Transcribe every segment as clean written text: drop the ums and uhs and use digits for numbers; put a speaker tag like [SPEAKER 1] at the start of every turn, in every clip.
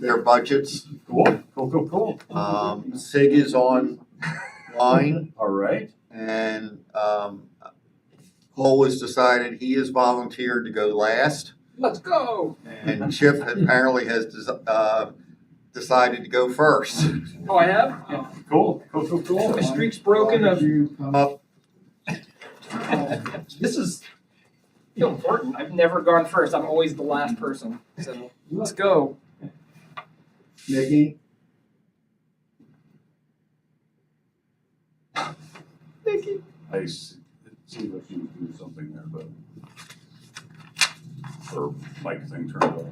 [SPEAKER 1] their budgets.
[SPEAKER 2] Cool.
[SPEAKER 1] SIG is online,
[SPEAKER 2] All right.
[SPEAKER 1] and Cole has decided he has volunteered to go last,
[SPEAKER 3] Let's go.
[SPEAKER 1] and Chip apparently has decided to go first.
[SPEAKER 3] Oh, I have? Yeah.
[SPEAKER 2] Cool.
[SPEAKER 3] My streak's broken.
[SPEAKER 1] You come up.
[SPEAKER 3] This is important. I've never gone first. I'm always the last person. So let's go.
[SPEAKER 1] Nikki.
[SPEAKER 3] Nikki.
[SPEAKER 2] I see that she was doing something there, but her mic thing turned off.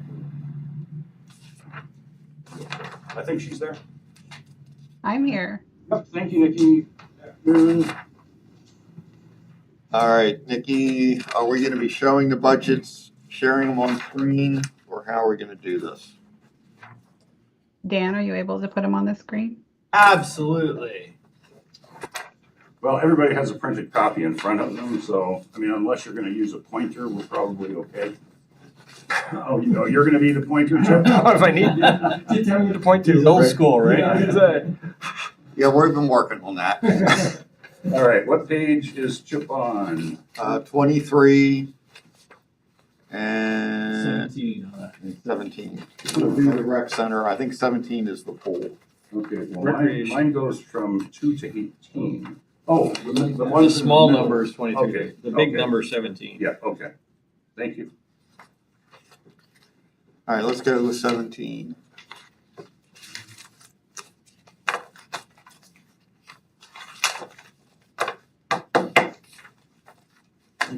[SPEAKER 2] I think she's there.
[SPEAKER 4] I'm here.
[SPEAKER 2] Yep, thank you, Nikki.
[SPEAKER 1] All right, Nikki, are we going to be showing the budgets, sharing them on screen, or how are we going to do this?
[SPEAKER 4] Dan, are you able to put them on the screen?
[SPEAKER 5] Absolutely.
[SPEAKER 2] Well, everybody has a printed copy in front of them, so, I mean, unless you're gonna use a pointer, we're probably okay. Oh, you're gonna be the pointer, Chip?
[SPEAKER 3] If I need you tell me to point to.
[SPEAKER 5] He's old school, right?
[SPEAKER 1] Yeah, we've been working on that.
[SPEAKER 2] All right, what page is Chip on?
[SPEAKER 1] 23 and
[SPEAKER 5] 17.
[SPEAKER 1] 17. The rec center, I think 17 is the pool.
[SPEAKER 2] Okay, well,
[SPEAKER 5] Recreation.
[SPEAKER 2] mine goes from 2 to 18. Oh, the one.
[SPEAKER 5] The small number is 23.
[SPEAKER 2] Okay,
[SPEAKER 5] The big
[SPEAKER 2] okay.
[SPEAKER 5] number is 17.
[SPEAKER 2] Yeah, okay. Thank you.
[SPEAKER 1] All right, let's go with 17.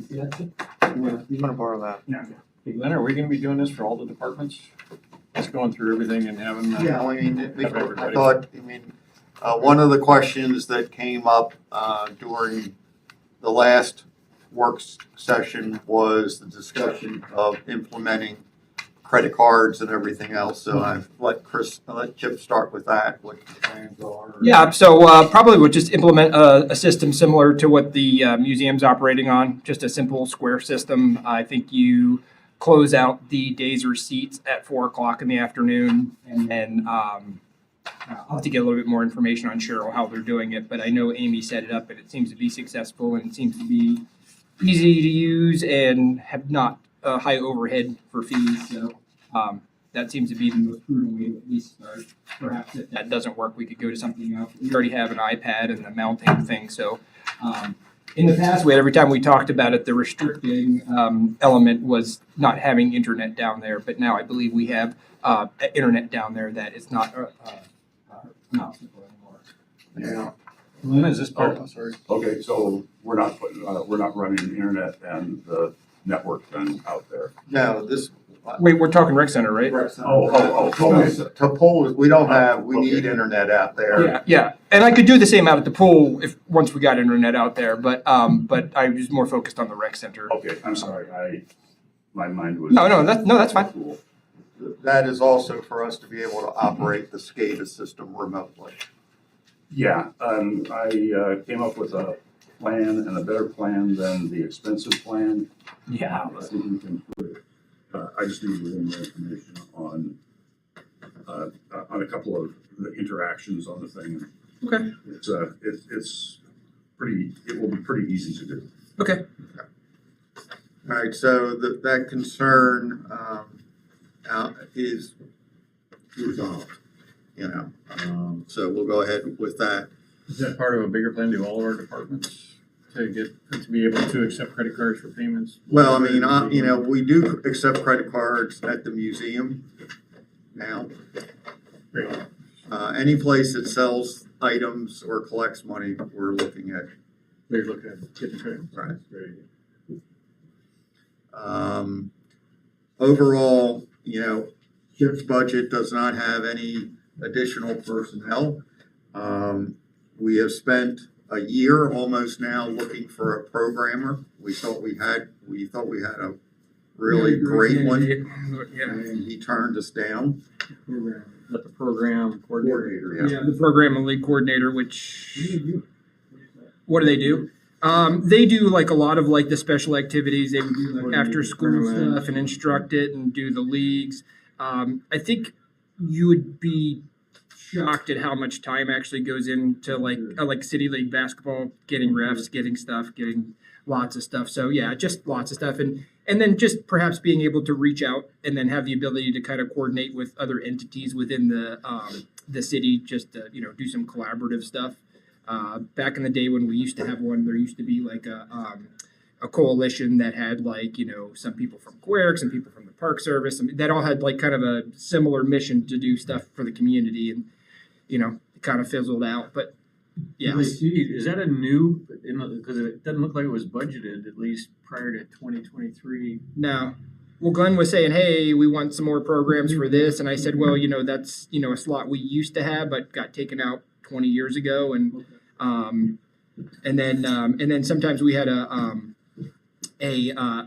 [SPEAKER 1] You want to borrow that?
[SPEAKER 5] Hey, Glenn, are we going to be doing this for all the departments? Just going through everything and having.
[SPEAKER 1] Yeah, I mean,
[SPEAKER 5] Have
[SPEAKER 1] I
[SPEAKER 5] everybody.
[SPEAKER 1] thought, one of the questions that came up during the last work session was the discussion of implementing credit cards and everything else. So I've let Chip start with that, what the plans are.
[SPEAKER 3] Yeah, so probably would just implement a system similar to what the museum's operating on, just a simple square system. I think you close out the day's receipts at 4:00 in the afternoon, and then I'll have to get a little bit more information on Cheryl, how they're doing it, but I know Amy set it up and it seems to be successful and it seems to be easy to use and have not a high overhead for fees, so that seems to be the most prudent way to at least start. Perhaps if that doesn't work, we could go to something else. We already have an iPad and the mounting thing, so in the past, every time we talked about it, the restricting element was not having internet down there, but now I believe we have internet down there that is not simple anymore.
[SPEAKER 1] Yeah.
[SPEAKER 5] When is this part? Oh, sorry.
[SPEAKER 2] Okay, so we're not running internet and the network then out there.
[SPEAKER 1] No, this.
[SPEAKER 3] Wait, we're talking rec center, right?
[SPEAKER 2] Okay.
[SPEAKER 1] To pull, we need internet out there.
[SPEAKER 3] Yeah, and I could do the same out at the pool if once we got internet out there, but I was more focused on the rec center.
[SPEAKER 2] Okay, I'm sorry, my mind was.
[SPEAKER 3] No, that's fine.
[SPEAKER 2] Cool.
[SPEAKER 1] That is also for us to be able to operate the SCADA system remotely.
[SPEAKER 2] Yeah, I came up with a plan and a better plan than the expensive plan.
[SPEAKER 3] Yeah.
[SPEAKER 2] I think we can put it. I just need a little more information on a couple of the interactions on the thing.
[SPEAKER 3] Okay.
[SPEAKER 2] It's pretty. It will be pretty easy to do.
[SPEAKER 3] Okay.
[SPEAKER 1] All right, so that concern is resolved, so we'll go ahead with that.
[SPEAKER 5] Is that part of a bigger plan to all of our departments to be able to accept credit cards for payments?
[SPEAKER 1] Well, I mean, we do accept credit cards at the museum now.
[SPEAKER 5] Great.
[SPEAKER 1] Any place that sells items or collects money, we're looking at.
[SPEAKER 5] We're looking at getting credit.
[SPEAKER 1] Right.
[SPEAKER 5] Very good.
[SPEAKER 1] Overall, Chip's budget does not have any additional personnel. We have spent a year almost now looking for a programmer. We thought we had a really great one,
[SPEAKER 3] Yeah.
[SPEAKER 1] and he turned us down.
[SPEAKER 5] Let the program coordinator.
[SPEAKER 1] Yeah.
[SPEAKER 3] Yeah, the program lead coordinator, which what do they do? They do like a lot of like the special activities. They would do like after school stuff and instruct it and do the leagues. I think you would be shocked at how much time actually goes into like city league basketball, getting refs, getting stuff, getting lots of stuff. So yeah, just lots of stuff, and then just perhaps being able to reach out and then have the ability to kind of coordinate with other entities within the city, just to do some collaborative stuff. Back in the day when we used to have one, there used to be like a coalition that had some people from Quirk, some people from the Park Service, that all had like kind of a similar mission to do stuff for the community, and it kind of fizzled out. But yeah,
[SPEAKER 5] Is that a new, because it doesn't look like it was budgeted, at least prior to 2023.
[SPEAKER 3] no. Well, Glenn was saying, hey, we want some more programs for this, and I said, well, that's a slot we used to have, but got taken out 20 years ago, and then sometimes we had an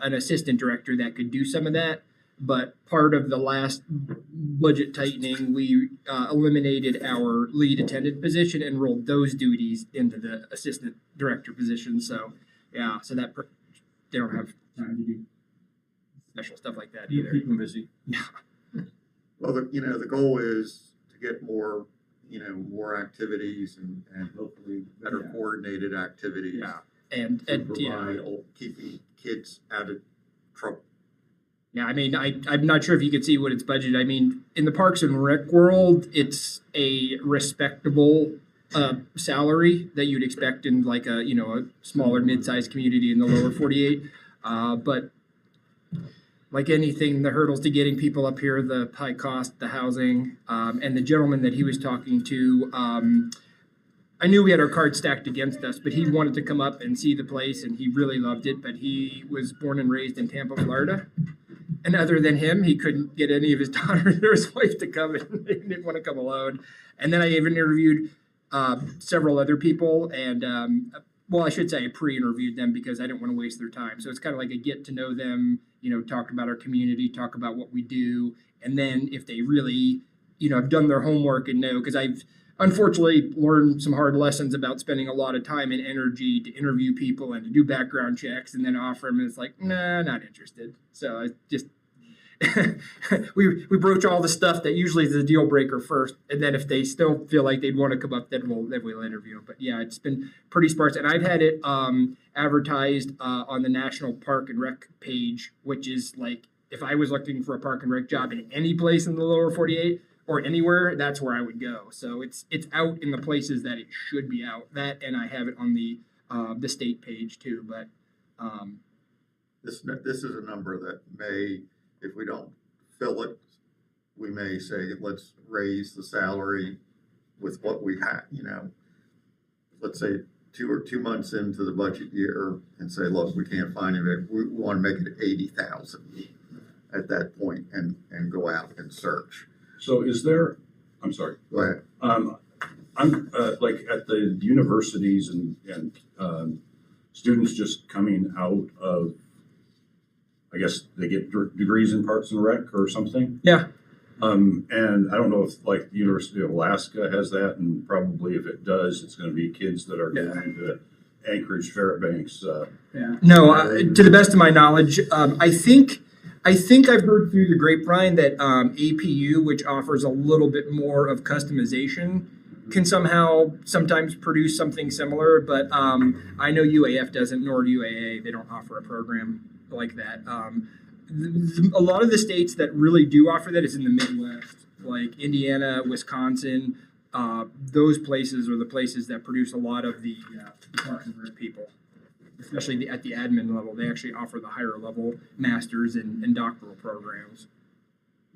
[SPEAKER 3] assistant director that could do some of that. But part of the last budget tightening, we eliminated our lead attendant position and rolled those duties into the assistant director position. So yeah, so that they don't have time to do special stuff like that either.
[SPEAKER 5] Keep them busy.
[SPEAKER 1] Well, the goal is to get more, more activities and hopefully better coordinated activities.
[SPEAKER 3] Yeah, and
[SPEAKER 1] provide keeping kids out of trouble.
[SPEAKER 3] Yeah, I mean, I'm not sure if you could see what it's budgeted. I mean, in the Parks and Rec world, it's a respectable salary that you'd expect in like a smaller mid-sized community in the lower 48. But like anything, the hurdles to getting people up here, the high cost, the housing, and the gentleman that he was talking to, I knew we had our cards stacked against us, but he wanted to come up and see the place, and he really loved it. But he was born and raised in Tampa, Florida. And other than him, he couldn't get any of his daughters or his wife to come in. They didn't want to come alone. And then I even interviewed several other people. And, I should say I pre-interviewed them because I didn't want to waste their time. So it's kind of like a get to know them, talk about our community, talk about what we do. And then if they really, have done their homework and know, because I've unfortunately learned some hard lessons about spending a lot of time and energy to interview people and to do background checks and then offer them, and it's like, nah, not interested. So I just we broach all the stuff that usually is a deal breaker first, and then if they still feel like they'd want to come up, then we'll interview them. But yeah, it's been pretty sparse, and I've had it advertised on the National Park and Rec page, which is like if I was looking for a park and rec job in any place in the lower 48 or anywhere, that's where I would go. So it's out in the places that it should be out. That, and I have it on the state page too. But
[SPEAKER 1] this is a number that may, if we don't fill it, we may say, let's raise the salary with what we have, let's say 2 months into the budget year and say, look, we can't find it. We want to make it 80,000 at that point and go out and search.
[SPEAKER 2] So is there, I'm sorry.
[SPEAKER 1] Go ahead.
[SPEAKER 2] I'm like at the universities and students just coming out of, I guess they get degrees in Parks and Rec or something.
[SPEAKER 3] yeah,
[SPEAKER 2] And I don't know if like the University of Alaska has that, and probably if it does, it's going to be kids that are going to Anchorage, Fairbanks.
[SPEAKER 3] no. To the best of my knowledge, I think I've heard through the grapevine that APU, which offers a little bit more of customization, can sometimes produce something similar. But I know UAF doesn't, nor UAA. They don't offer a program like that. A lot of the states that really do offer that is in the Midwest, like Indiana, Wisconsin. Those places are the places that produce a lot of the Parks and Rec people, especially at the admin level. They actually offer the higher level masters and doctoral programs.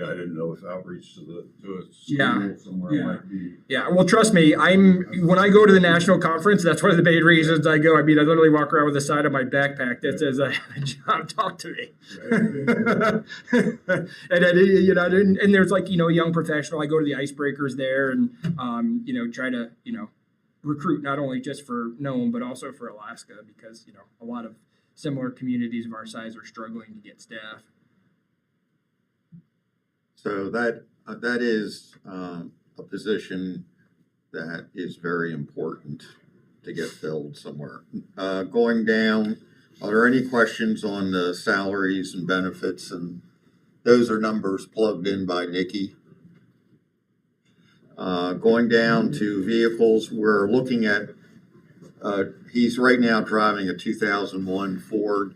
[SPEAKER 2] Yeah, I didn't know if outreach to a school somewhere might be.
[SPEAKER 3] Yeah, well, trust me, when I go to the national conference, that's one of the main reasons I go. I mean, I literally walk around with a side of my backpack that says, "I have a job, talk to me." and there's like a young professional. I go to the icebreakers there and try to recruit not only just for Nome but also for Alaska, because a lot of similar communities of our size are struggling to get staff.
[SPEAKER 1] So that is a position that is very important to get filled somewhere. Going down, are there any questions on the salaries and benefits? And those are numbers plugged in by Nikki. Going down to vehicles, we're looking at, he's right now driving a 2001 Ford.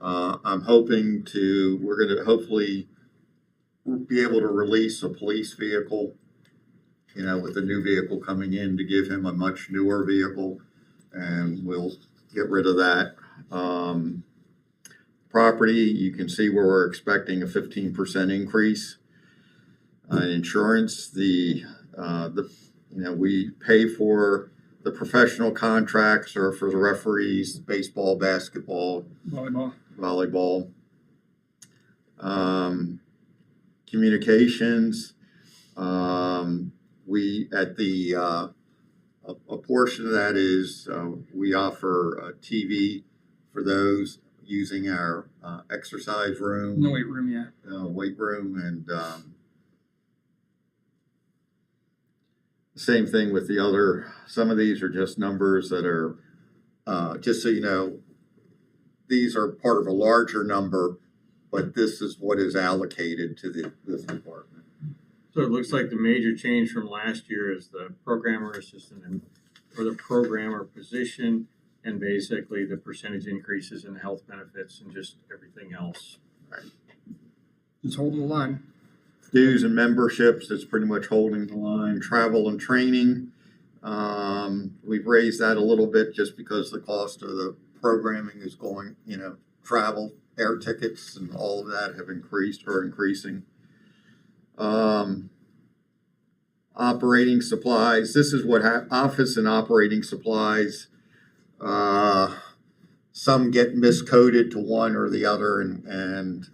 [SPEAKER 1] I'm hoping we're gonna hopefully be able to release a police vehicle, with the new vehicle coming in to give him a much newer vehicle, and we'll get rid of that. Property, you can see where we're expecting a 15% increase. Insurance, we pay for the professional contracts or for the referees, baseball, basketball, volleyball. Communications, a portion of that is we offer a TV for those using our exercise room.
[SPEAKER 3] No weight room, yeah.
[SPEAKER 1] Weight room, and same thing with the other. Some of these are just numbers that are, just so you know, these are part of a larger number, but this is what is allocated to this department.
[SPEAKER 5] So it looks like the major change from last year is the programmer assistant or the programmer position, and basically the percentage increases in health benefits and just everything else.
[SPEAKER 1] Right.
[SPEAKER 3] Just holding the line.
[SPEAKER 1] Dues and memberships, it's pretty much holding the line. Travel and training, we've raised that a little bit just because the cost of the programming is going, travel, air tickets, and all of that have increased or increasing. Operating supplies, this is what office and operating supplies, some get miscoded to one or the other, and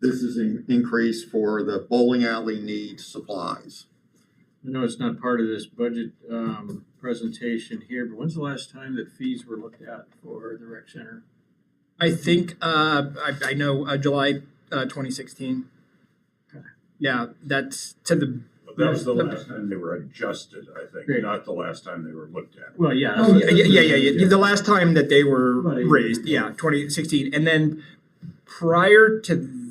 [SPEAKER 1] this is an increase for the bowling alley needs supplies.
[SPEAKER 5] I know it's not part of this budget presentation here, but when's the last time that fees were looked at for the rec center?
[SPEAKER 3] I think I know July 2016.
[SPEAKER 5] Okay.
[SPEAKER 3] Yeah, that's to the.
[SPEAKER 2] That was the last time they were adjusted, I think,
[SPEAKER 5] Great.
[SPEAKER 2] not the last time they were looked at.
[SPEAKER 5] Well, yeah.
[SPEAKER 3] Oh, yeah. The last time that they were
[SPEAKER 5] Right.
[SPEAKER 3] raised, 2016, and then prior to.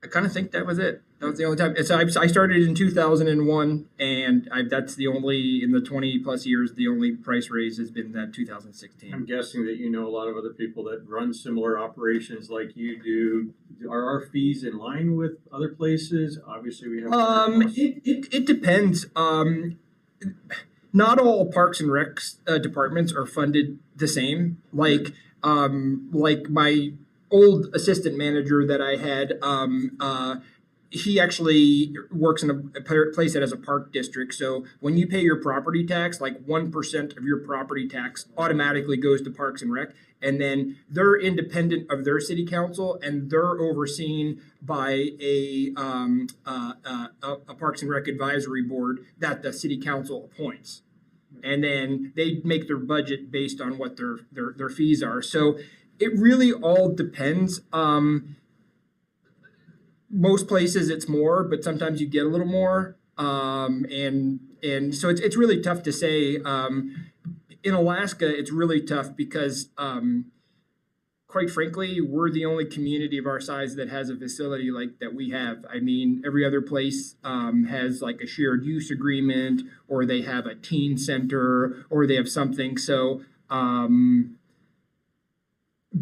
[SPEAKER 3] I kind of think that was it. That was the only time. So I started in 2001, and that's the only, in the 20 plus years, the only price raise has been that 2016.
[SPEAKER 5] I'm guessing that you know a lot of other people that run similar operations like you do. Are our fees in line with other places? Obviously, we have.
[SPEAKER 3] It depends. Not all Parks and Recs departments are funded the same. Like my old assistant manager that I had, he actually works in a place that has a park district. So when you pay your property tax, like 1% of your property tax automatically goes to Parks and Rec. And then they're independent of their city council, and they're overseen by a Parks and Rec advisory board that the city council appoints. And then they make their budget based on what their fees are. So it really all depends. Most places it's more, but sometimes you get a little more. And so it's really tough to say. In Alaska, it's really tough because, quite frankly, we're the only community of our size that has a facility like that we have. I mean, every other place has like a shared use agreement, or they have a teen center, or they have something. So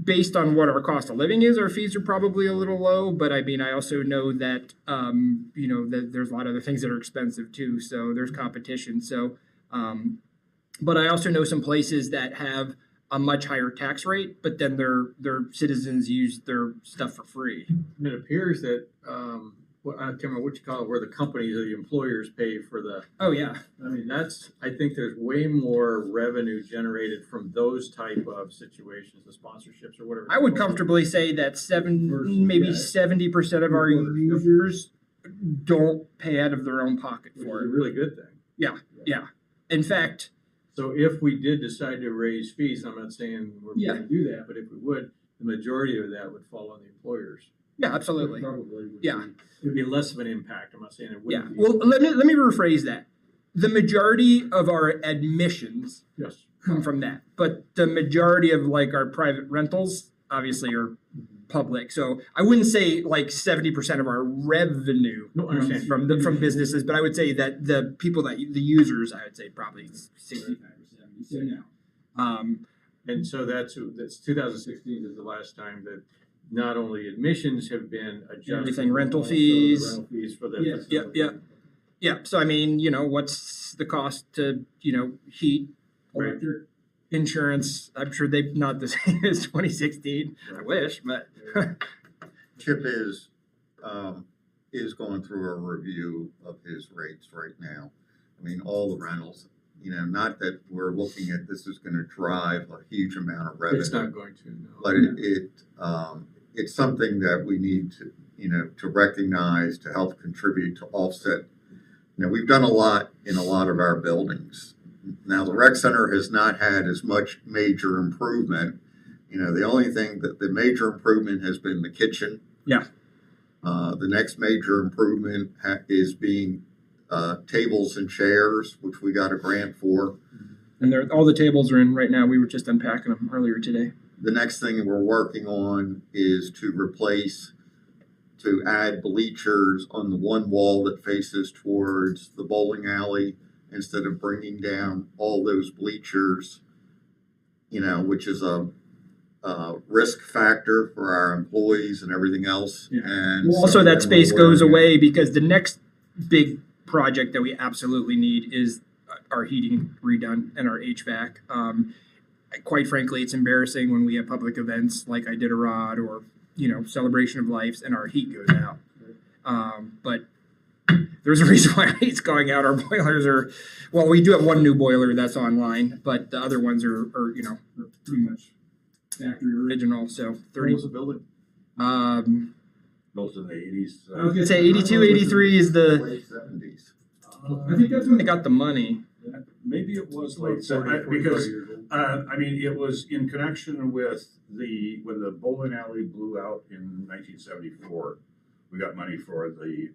[SPEAKER 3] based on what our cost of living is, our fees are probably a little low. But I mean, I also know that, that there's a lot of other things that are expensive too. So there's competition. So, but I also know some places that have a much higher tax rate, but then their citizens use their stuff for free.
[SPEAKER 5] And it appears that, I can't remember what you call it, where the companies or the employers pay for the.
[SPEAKER 3] Oh, yeah.
[SPEAKER 5] I mean, I think there's way more revenue generated from those type of situations, the sponsorships or whatever.
[SPEAKER 3] I would comfortably say that 70% of our users don't pay out of their own pocket
[SPEAKER 5] Which
[SPEAKER 3] for
[SPEAKER 5] is a
[SPEAKER 3] it.
[SPEAKER 5] really good thing.
[SPEAKER 3] Yeah. In fact,
[SPEAKER 5] So if we did decide to raise fees, I'm not saying we're going to do that, but if we would, the majority of that would fall on the employers.
[SPEAKER 3] yeah, absolutely.
[SPEAKER 5] Probably would
[SPEAKER 3] Yeah.
[SPEAKER 5] It would be less of an impact. I'm not saying it
[SPEAKER 3] Yeah.
[SPEAKER 5] wouldn't be.
[SPEAKER 3] Well, let me rephrase that. The majority of our admissions
[SPEAKER 5] Yes.
[SPEAKER 3] come from that, but the majority of like our private rentals obviously are public. So I wouldn't say like 70% of our revenue
[SPEAKER 5] No, understand.
[SPEAKER 3] from businesses, but I would say that the people the users, I would say probably 65 or 70. So no.
[SPEAKER 5] And so that's 2016 is the last time that not only admissions have been adjusted.
[SPEAKER 3] Everything, rental
[SPEAKER 5] but also the
[SPEAKER 3] fees.
[SPEAKER 5] rental fees for the
[SPEAKER 3] Yeah,
[SPEAKER 5] facility.
[SPEAKER 3] Yeah. So I mean, what's the cost to, heat,
[SPEAKER 5] Right.
[SPEAKER 3] electric, insurance? I'm sure they're not the same as 2016. I wish, but
[SPEAKER 1] Chip is going through a review of his rates right now. I mean, all the rentals, not that we're looking at this is gonna drive a huge amount of revenue.
[SPEAKER 5] It's not going to, no.
[SPEAKER 1] But it's something that we need to recognize, to help contribute, to offset. We've done a lot in a lot of our buildings. Now, the rec center has not had as much major improvement. The only thing that the major improvement has been the kitchen.
[SPEAKER 3] Yeah.
[SPEAKER 1] The next major improvement is being tables and chairs, which we got a grant for.
[SPEAKER 3] and all the tables are in right now. We were just unpacking them earlier today.
[SPEAKER 1] The next thing we're working on is to add bleachers on the one wall that faces towards the bowling alley, instead of bringing down all those bleachers, which is a risk factor for our employees and everything else.
[SPEAKER 3] Yeah.
[SPEAKER 1] And
[SPEAKER 3] Well, also,
[SPEAKER 1] so
[SPEAKER 3] that
[SPEAKER 1] then
[SPEAKER 3] space
[SPEAKER 1] we're
[SPEAKER 3] goes
[SPEAKER 1] working-
[SPEAKER 3] away because the next big project that we absolutely need is our heating redone and our HVAC. Quite frankly, it's embarrassing when we have public events like I did a rod or celebration of lives and our heat goes out. But there's a reason why our heat's going out. Our boilers are, well, we do have one new boiler that's online, but the other ones are pretty much factory original. So
[SPEAKER 5] What
[SPEAKER 3] 30.
[SPEAKER 5] was the building?
[SPEAKER 2] Both in the 80s.
[SPEAKER 3] I was gonna say 82, 83 is the.
[SPEAKER 1] Late 70s.
[SPEAKER 3] I think that's when they got the money.
[SPEAKER 2] Maybe it was
[SPEAKER 5] Like
[SPEAKER 2] late,
[SPEAKER 5] 40,
[SPEAKER 2] because
[SPEAKER 5] 45 years old.
[SPEAKER 2] it was in connection with when the bowling alley blew out in 1974. We got money for the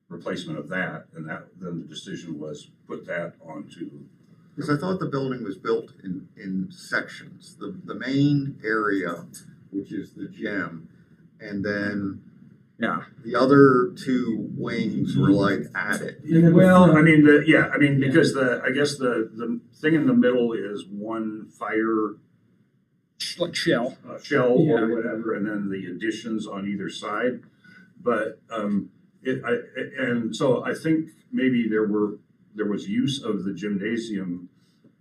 [SPEAKER 2] replacement of that, and then the decision was put that onto.
[SPEAKER 1] Because I thought the building was built in sections. The main area, which is the gym, and then
[SPEAKER 3] Yeah.
[SPEAKER 1] the other two wings were like added.
[SPEAKER 3] Well,
[SPEAKER 2] Because I guess the thing in the middle is one fire
[SPEAKER 3] like shell.
[SPEAKER 2] shell
[SPEAKER 3] Yeah.
[SPEAKER 2] or whatever, and then the additions on either side. But so I think maybe there was use of the gymnasium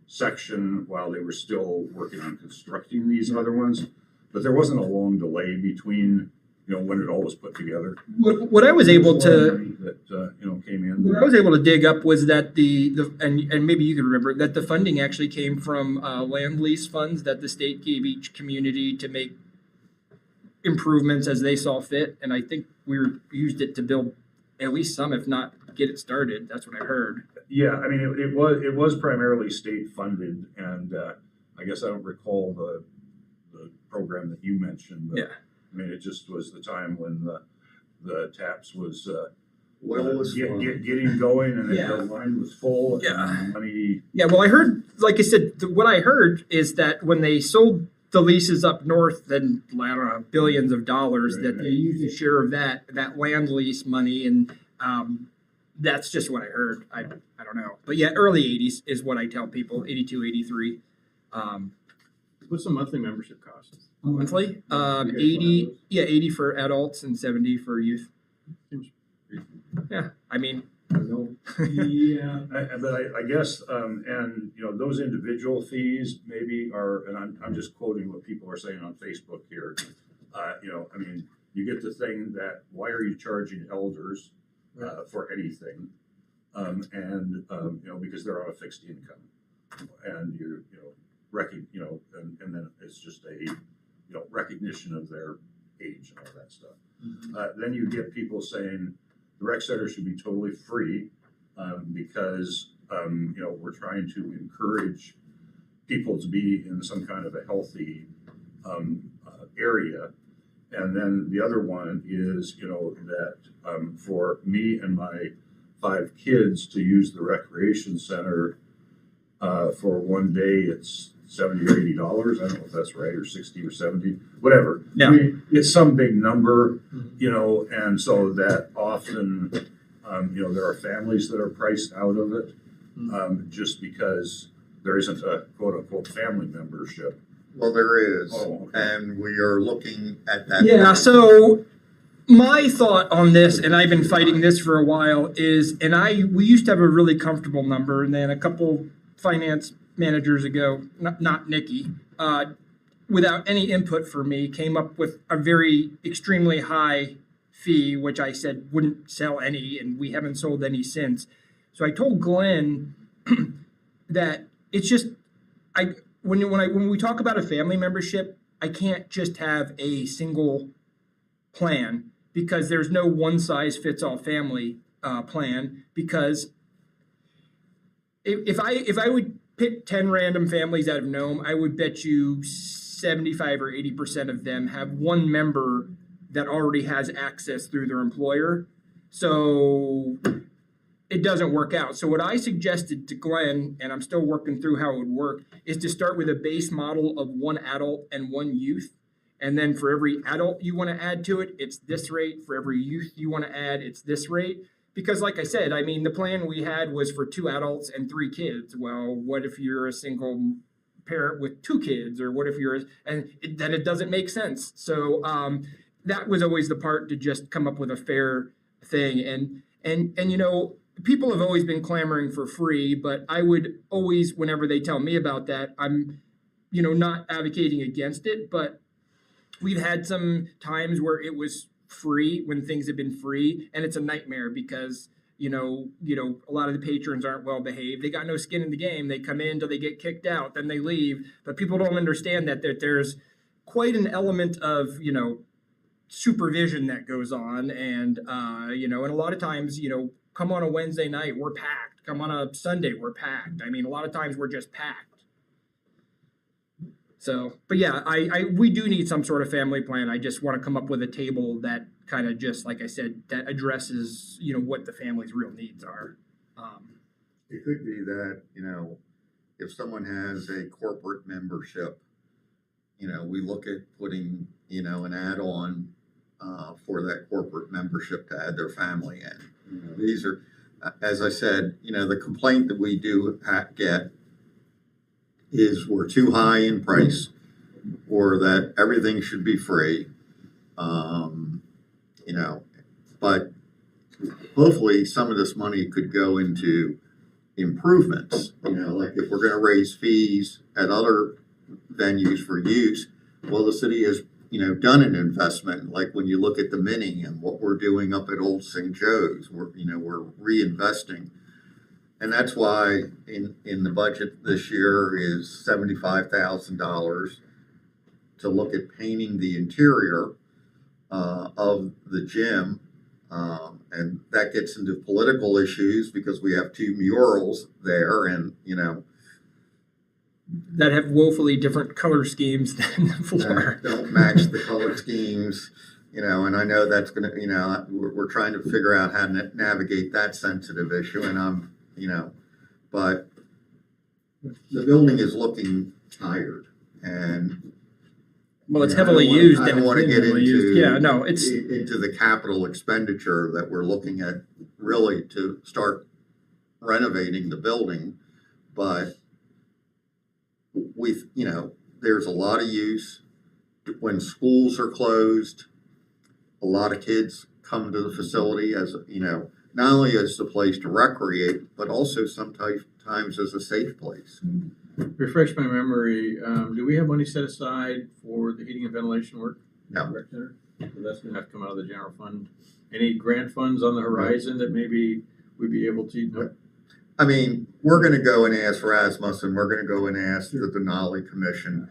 [SPEAKER 2] section while they were still working on constructing these other ones, but there wasn't a long delay between when it all was put together.
[SPEAKER 3] What I was able to
[SPEAKER 2] That came in.
[SPEAKER 3] what I was able to dig up was that and maybe you can remember that the funding actually came from land lease funds that the state gave each community to make improvements as they saw fit, and I think we used it to build at least some, if not get it started. That's what I heard.
[SPEAKER 2] Yeah, it was primarily state funded, and I guess I don't recall the program that you mentioned. But,
[SPEAKER 3] Yeah.
[SPEAKER 2] it just was the time when the TAPS was
[SPEAKER 1] Oil was flowing.
[SPEAKER 2] getting going, and
[SPEAKER 3] Yeah.
[SPEAKER 2] the line was full.
[SPEAKER 3] Yeah.
[SPEAKER 2] And money.
[SPEAKER 3] Yeah, well, I heard, like I said, what I heard is that when they sold the leases up north, then I don't know, billions of dollars, that they used a share of that land lease money, and that's just what I heard. I don't know, but yeah, early 80s is what I tell people, 82, 83.
[SPEAKER 5] What's the monthly membership cost?
[SPEAKER 3] Monthly,
[SPEAKER 5] You guys
[SPEAKER 3] 80,
[SPEAKER 5] follow those?
[SPEAKER 3] yeah, 80 for adults and 70 for youth.
[SPEAKER 5] Seems
[SPEAKER 3] Yeah, I mean,
[SPEAKER 2] Yeah, but I guess, and those individual fees maybe are, and I'm just quoting what people are saying on Facebook here. You get the thing that, why are you charging elders for anything? Because they're on a fixed income, and and then it's just a recognition of their age and all that stuff. Then you get people saying the rec center should be totally free because we're trying to encourage people to be in some kind of a healthy area. And then the other one is that for me and my 5 kids to use the recreation center for one day, it's $70 or $80. I don't know if that's right, or 60 or 70, whatever.
[SPEAKER 3] Yeah.
[SPEAKER 2] I mean, it's some big number, you know, and so that often, you know, there are families that are priced out of it, just because there isn't a quote unquote family membership.
[SPEAKER 1] Well, there is,
[SPEAKER 2] Oh, okay.
[SPEAKER 1] and we are looking at that.
[SPEAKER 3] Yeah, so my thought on this, and I've been fighting this for a while, is, we used to have a really comfortable number, and then a couple finance managers ago, not Nikki, without any input from me, came up with a very extremely high fee, which I said wouldn't sell any, and we haven't sold any since. So I told Glenn that it's just, when we talk about a family membership, I can't just have a single plan, because there's no one size fits all family plan. Because if I would pick 10 random families out of Nome, I would bet you 75 or 80% of them have one member that already has access through their employer. So it doesn't work out. So what I suggested to Glenn, and I'm still working through how it would work, is to start with a base model of one adult and one youth. And then for every adult you want to add to it, it's this rate. For every youth you want to add, it's this rate. Because like I said, I mean, the plan we had was for 2 adults and 3 kids. Well, what if you're a single parent with 2 kids? Or what if then it doesn't make sense. So that was always the part to just come up with a fair thing. And you know, people have always been clamoring for free, but I would always, whenever they tell me about that, I'm, you know, not advocating against it, but we've had some times where it was free, when things have been free, and it's a nightmare because, you know, a lot of the patrons aren't well behaved. They got no skin in the game. They come in until they get kicked out, then they leave. But people don't understand that there's quite an element of, you know, supervision that goes on, and you know, and a lot of times, you know, come on a Wednesday night, we're packed. Come on a Sunday, we're packed. I mean, a lot of times we're just packed. So, but yeah, we do need some sort of family plan. I just want to come up with a table that kind of just, like I said, that addresses, you know, what the family's real needs are.
[SPEAKER 1] It could be that, you know, if someone has a corporate membership, you know, we look at putting, you know, an add-on for that corporate membership to add their family in. You know, these are, as I said, you know, the complaint that we do get is we're too high in price, or that everything should be free. You know, but hopefully some of this money could go into improvements. You know, like if we're going to raise fees at other venues for use, well, the city has, you know, done an investment. Like when you look at the Mini and what we're doing up at Old St. Joe's, we're reinvesting. And that's why in the budget this year is $75,000 to look at painting the interior of the gym. And that gets into political issues because we have 2 murals there, and, you know,
[SPEAKER 3] That have woefully different color schemes than the floor.
[SPEAKER 1] don't match the color schemes, you know, and I know that's going to, you know, we're trying to figure out how to navigate that sensitive issue, and I'm, you know, but the building is looking tired, and
[SPEAKER 3] Well, it's
[SPEAKER 1] you know,
[SPEAKER 3] heavily used.
[SPEAKER 1] I don't want to get into
[SPEAKER 3] Yeah, no, it's
[SPEAKER 1] into the capital expenditure that we're looking at really to start renovating the building, but you know, there's a lot of use when schools are closed. A lot of kids come to the facility as, you know, not only as a place to recreate, but also sometimes as a safe place.
[SPEAKER 5] Refresh my memory, do we have money set aside for the heating and ventilation work?
[SPEAKER 1] No.
[SPEAKER 5] Rec Center? So that's gonna have to come out of the general fund. Any grant funds on the horizon that maybe we'd be able to? Nope.
[SPEAKER 1] I mean, we're going to go and ask Rasmussen. We're going to go and ask the Denali Commission.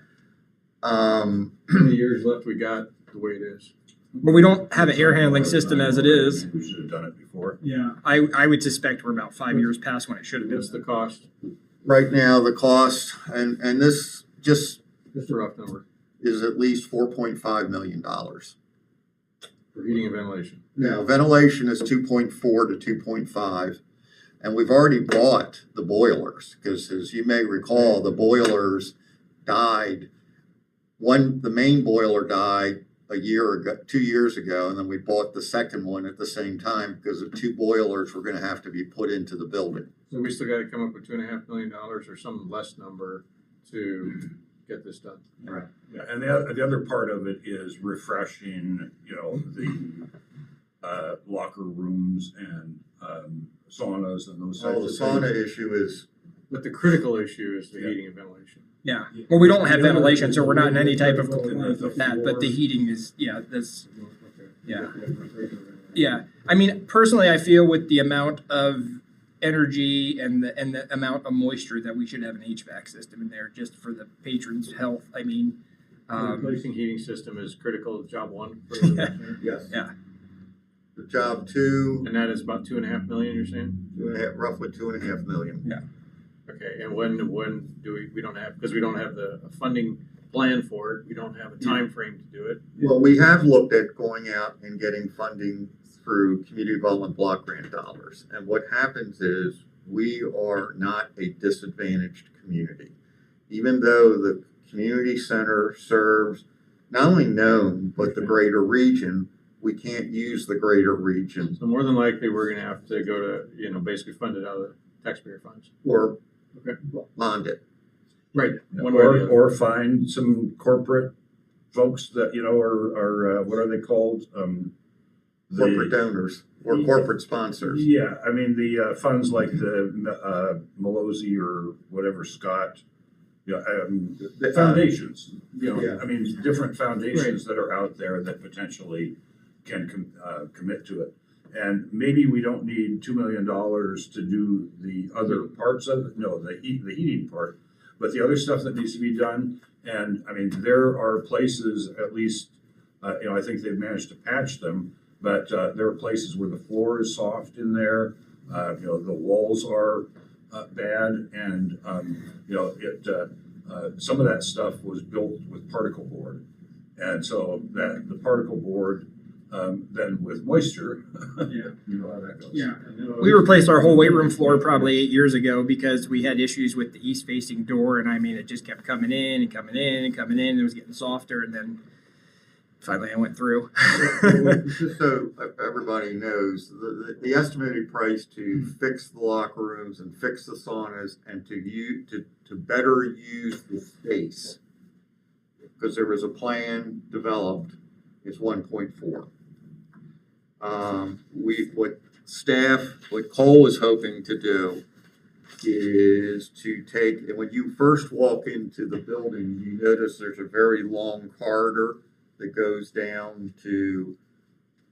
[SPEAKER 5] How many years left we got the way it is?
[SPEAKER 3] But we don't have an air handling system as it is.
[SPEAKER 2] We should have done it before.
[SPEAKER 3] Yeah, I would suspect we're about 5 years past when it should have been.
[SPEAKER 5] What's the cost?
[SPEAKER 1] Right now, the cost, and this just
[SPEAKER 5] Just a rough number
[SPEAKER 1] is at least $4.5 million.
[SPEAKER 5] for heating and ventilation.
[SPEAKER 1] Now, ventilation is 2.4 to 2.5, and we've already bought the boilers, because as you may recall, the boilers died. The main boiler died a year ago, 2 years ago, and then we bought the second one at the same time because the two boilers were gonna have to be put into the building.
[SPEAKER 5] So we still gotta come up with $2.5 million or some less number to get this done.
[SPEAKER 1] Right.
[SPEAKER 2] Yeah, and the other part of it is refreshing, the locker rooms and saunas and those
[SPEAKER 1] So
[SPEAKER 2] types
[SPEAKER 1] the
[SPEAKER 2] of things.
[SPEAKER 1] sauna issue is,
[SPEAKER 5] But the critical issue is the
[SPEAKER 2] Yeah.
[SPEAKER 5] heating and ventilation.
[SPEAKER 3] Yeah. Well, we don't have ventilation, so we're not in any type of
[SPEAKER 2] The
[SPEAKER 3] complaint with that, but the heating is, that's,
[SPEAKER 5] Okay.
[SPEAKER 3] yeah. Yeah. I mean, personally, I feel with the amount of energy and the amount of moisture that we should have an HVAC system in there just for the patrons' health. I mean,
[SPEAKER 5] Replacing heating system is critical, job one. For the center.
[SPEAKER 1] yes.
[SPEAKER 3] Yeah.
[SPEAKER 1] The job two,
[SPEAKER 5] And that is about $2.5 million, you're saying?
[SPEAKER 1] roughly 2.5 million.
[SPEAKER 5] Okay, and when do we don't have, because we don't have the funding plan for it, we don't have a time frame to do it.
[SPEAKER 1] Well, we have looked at going out and getting funding through community development block grant dollars. And what happens is we are not a disadvantaged community. Even though the community center serves not only Nome, but the greater region, we can't use the greater region
[SPEAKER 5] So more than likely, we're gonna have to go to, basically fund it out of the taxpayer funds.
[SPEAKER 1] or
[SPEAKER 5] Okay.
[SPEAKER 1] bond it.
[SPEAKER 5] Right. One way or the other.
[SPEAKER 2] Or find some corporate folks that, are what are they called?
[SPEAKER 1] Corporate donors or corporate sponsors.
[SPEAKER 2] Yeah, I mean, the funds like the Malozzi or whatever, Scott, the foundations,
[SPEAKER 1] Yeah.
[SPEAKER 2] I mean, different foundations that are out there that potentially can commit to it. And maybe we don't need $2 million to do the other parts of it, no, the heating part, but the other stuff that needs to be done. And I mean, there are places, at least, I think they've managed to patch them, but there are places where the floor is soft in there, the walls are bad, and some of that stuff was built with particle board, and so that the particle board then with moisture, you know how that goes.
[SPEAKER 3] Yeah. We replaced our whole weight room floor probably 8 years ago because we had issues with the east facing door, and I mean, it just kept coming in and coming in and coming in. It was getting softer, and then finally I went through.
[SPEAKER 1] Just so everybody knows, the estimated price to fix the locker rooms and fix the saunas and to better use the space, because there was a plan developed, is 1.4. What Cole is hoping to do is to take, and when you first walk into the building, you notice there's a very long corridor that goes down to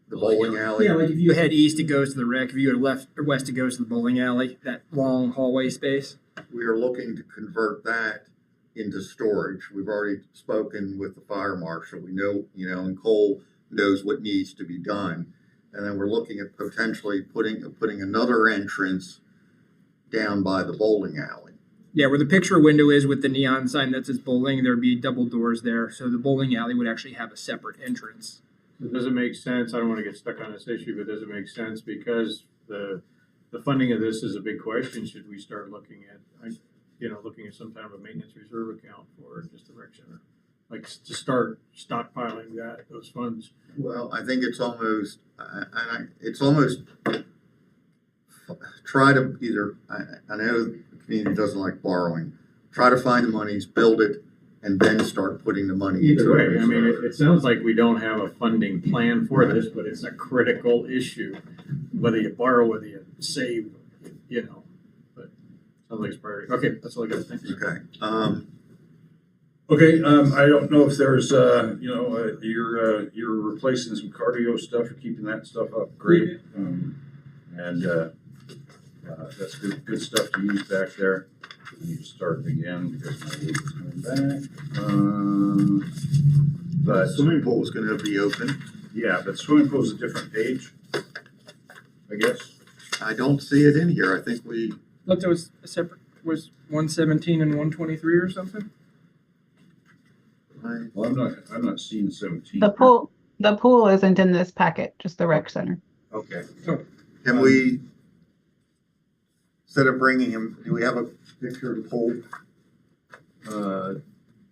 [SPEAKER 1] the bowling alley.
[SPEAKER 3] Yeah, like if you head east, it goes to the rec. If you go left or west, it goes to the bowling alley. That long hallway space.
[SPEAKER 1] We are looking to convert that into storage. We've already spoken with the fire marshal. We know, and Cole knows what needs to be done. And then we're looking at potentially putting another entrance down by the bowling alley.
[SPEAKER 3] Yeah, where the picture window is with the neon sign that says bowling, there'd be double doors there. So the bowling alley would actually have a separate entrance.
[SPEAKER 5] Does it make sense? I don't want to get stuck on this issue, but does it make sense because the funding of this is a big question? Should we start looking at, looking at some kind of a maintenance reserve account for just the rec center, like to start stockpiling those funds?
[SPEAKER 1] Well, I think it's almost try to either. I know the community doesn't like borrowing. Try to find the monies, build it, and then start putting the money into
[SPEAKER 5] Either way,
[SPEAKER 1] it.
[SPEAKER 5] I mean, it sounds like we don't have a funding plan for this, but it's a critical issue. Whether you borrow, whether you save, but sounds like it's priority. Okay, that's all I got. Thanks.
[SPEAKER 1] Okay.
[SPEAKER 2] Okay, I don't know if there's, you're replacing some cardio stuff, you're keeping that stuff up, great. That's good stuff to use back there. I need to start again because my weight is coming back. But
[SPEAKER 1] Swimming pool is going to be open.
[SPEAKER 2] yeah, but swimming pool is a different page, I guess.
[SPEAKER 1] I don't see it in here. I think we.
[SPEAKER 3] Look, there was a separate, was 117 and 123 or something?
[SPEAKER 2] Well, I'm not seeing 17.
[SPEAKER 4] The pool isn't in this packet, just the rec center.
[SPEAKER 2] Okay.
[SPEAKER 1] Can we, instead of bringing him, do we have a picture of the pool?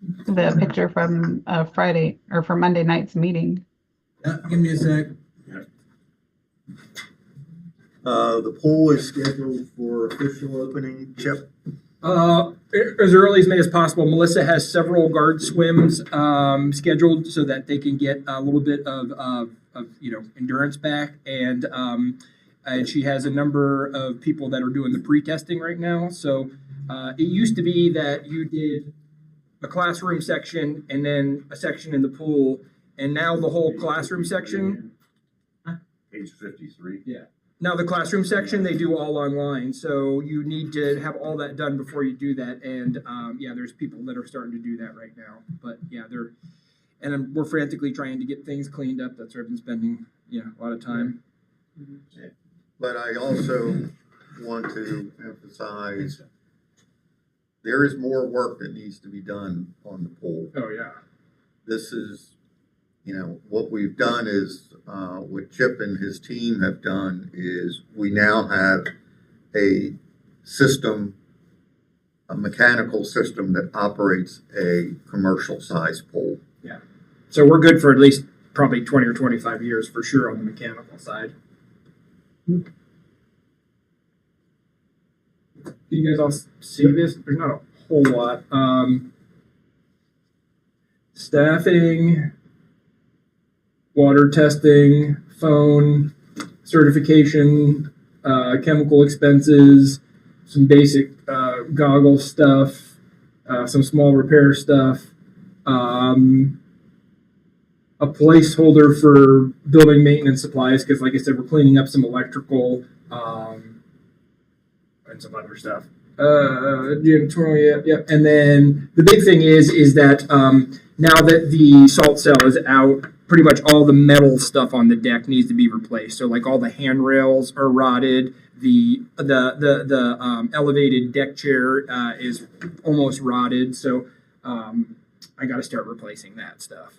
[SPEAKER 4] the picture from Friday or from Monday night's meeting.
[SPEAKER 6] Give me a sec.
[SPEAKER 1] The pool is scheduled for official opening, Chip?
[SPEAKER 3] As early as May as possible. Melissa has several guard swims scheduled so that they can get a little bit of endurance back, and she has a number of people that are doing the pre-testing right now. So it used to be that you did a classroom section and then a section in the pool, and now the whole classroom section.
[SPEAKER 2] Page 53.
[SPEAKER 3] Now, the classroom section, they do all online, so you need to have all that done before you do that. And there's people that are starting to do that right now. But yeah, we're frantically trying to get things cleaned up. That's where I've been spending a lot of time.
[SPEAKER 1] But I also want to emphasize there is more work that needs to be done on the pool.
[SPEAKER 3] Oh yeah.
[SPEAKER 1] This is, what we've done is, what Chip and his team have done is we now have a system, a mechanical system that operates a commercial size pool.
[SPEAKER 3] Yeah. So we're good for at least probably 20 or 25 years for sure on the mechanical side. You guys all see this? There's not a whole lot. Staffing, water testing, phone, certification, chemical expenses, some basic goggle stuff, some small repair stuff, a placeholder for building maintenance supplies, because like I said, we're cleaning up some electrical and some other stuff. Janitorial, yeah. And then the big thing is that now that the salt cell is out, pretty much all the metal stuff on the deck needs to be replaced. So like all the handrails are rotted. The elevated deck chair is almost rotted. So I got to start replacing that stuff.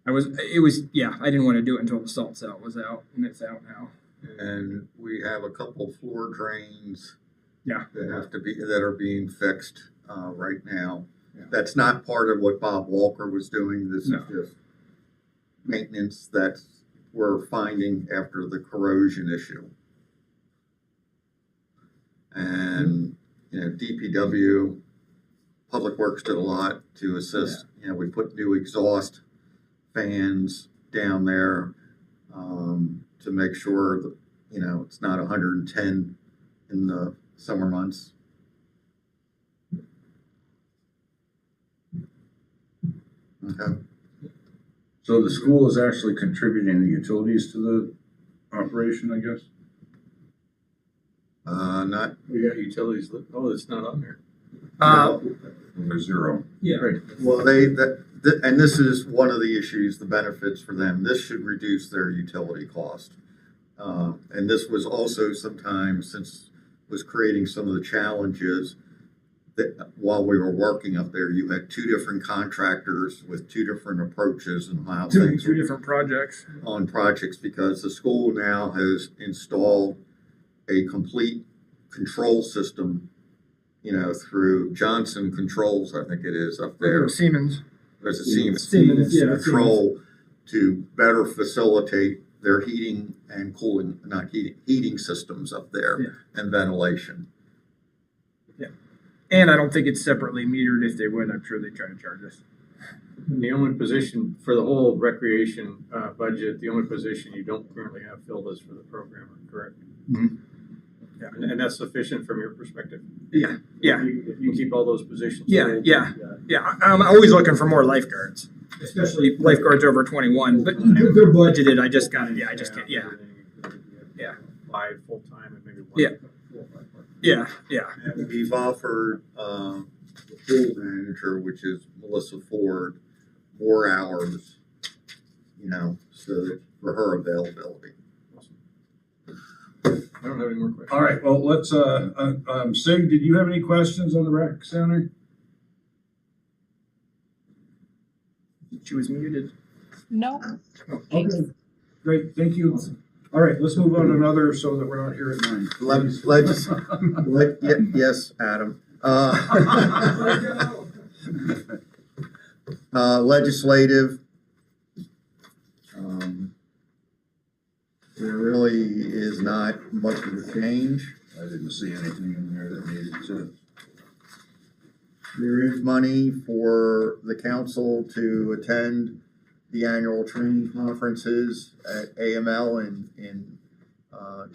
[SPEAKER 3] I didn't want to do it until the salt cell was out, and it's out now.
[SPEAKER 1] And we have a couple floor drains
[SPEAKER 3] Yeah.
[SPEAKER 1] that are being fixed right now.
[SPEAKER 3] Yeah.
[SPEAKER 1] That's not part of what Bob Walker was doing. This
[SPEAKER 3] No.
[SPEAKER 1] is just maintenance that we're finding after the corrosion issue. And, DPW, Public Works did a lot to assist. We put new exhaust fans down there to make sure that, it's not 110 in the summer months. Okay.
[SPEAKER 2] So the school is actually contributing the utilities to the operation, I guess?
[SPEAKER 1] Not,
[SPEAKER 5] We got utilities, it's not on there.
[SPEAKER 2] Or zero?
[SPEAKER 3] Yeah.
[SPEAKER 5] Right.
[SPEAKER 1] well, and this is one of the issues, the benefits for them. This should reduce their utility cost. And this was also sometimes, since was creating some of the challenges that while we were working up there, you had two different contractors with two different approaches and how things
[SPEAKER 3] Two different projects.
[SPEAKER 1] on projects, because the school now has installed a complete control system, through Johnson Controls, I think it is up there.
[SPEAKER 3] Siemens.
[SPEAKER 1] There's a Siemens
[SPEAKER 3] Yeah,
[SPEAKER 1] control to better facilitate their heating and cooling, not heating systems up there,
[SPEAKER 3] Yeah.
[SPEAKER 1] and ventilation.
[SPEAKER 3] And I don't think it's separately metered. If they would, I'm sure they'd try to charge us.
[SPEAKER 5] The only position for the whole recreation budget, the only position you don't currently have filled is for the programmer, correct?
[SPEAKER 3] Mhm. Yeah.
[SPEAKER 5] And that's sufficient from your perspective?
[SPEAKER 3] Yeah. Yeah.
[SPEAKER 5] If you keep all those positions?
[SPEAKER 3] Yeah,
[SPEAKER 5] filled,
[SPEAKER 3] yeah. Yeah, I'm always looking for more lifeguards, especially lifeguards over 21. But they're budgeted. I just can't. Yeah, Yeah.
[SPEAKER 5] 5 full-time and maybe one.
[SPEAKER 3] Yeah.
[SPEAKER 5] 4 or 5 part-time.
[SPEAKER 3] yeah.
[SPEAKER 1] And we've offered the pool manager, which is Melissa Ford, more hours, so for her availability.
[SPEAKER 5] I don't have any more questions.
[SPEAKER 2] All right, well, let's, Sig, did you have any questions on the rec center?
[SPEAKER 3] She was muted.
[SPEAKER 4] No.
[SPEAKER 2] Okay, great, thank you. All right, let's move on to another so that we're not here at 9.
[SPEAKER 1] Yes, Adam. Legislative. There really is not much of a change.
[SPEAKER 2] I didn't see anything in there that needed to.
[SPEAKER 1] There is money for the council to attend the annual training conferences at AML in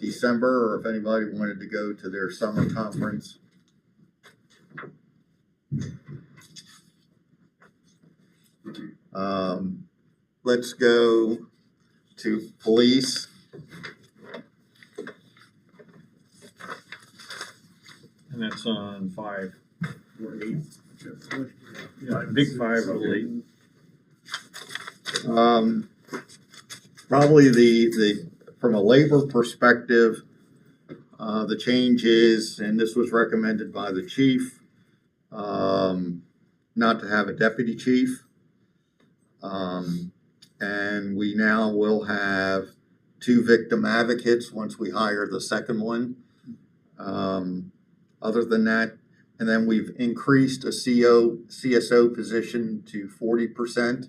[SPEAKER 1] December, or if anybody wanted to go to their summer conference. Let's go to police.
[SPEAKER 5] And that's on 5 or 8. Yeah, big 5 or 8.
[SPEAKER 1] Probably the from a labor perspective, the change is, and this was recommended by the chief, not to have a deputy chief. And we now will have 2 victim advocates once we hire the second one. Other than that, and then we've increased a CSO position to 40%,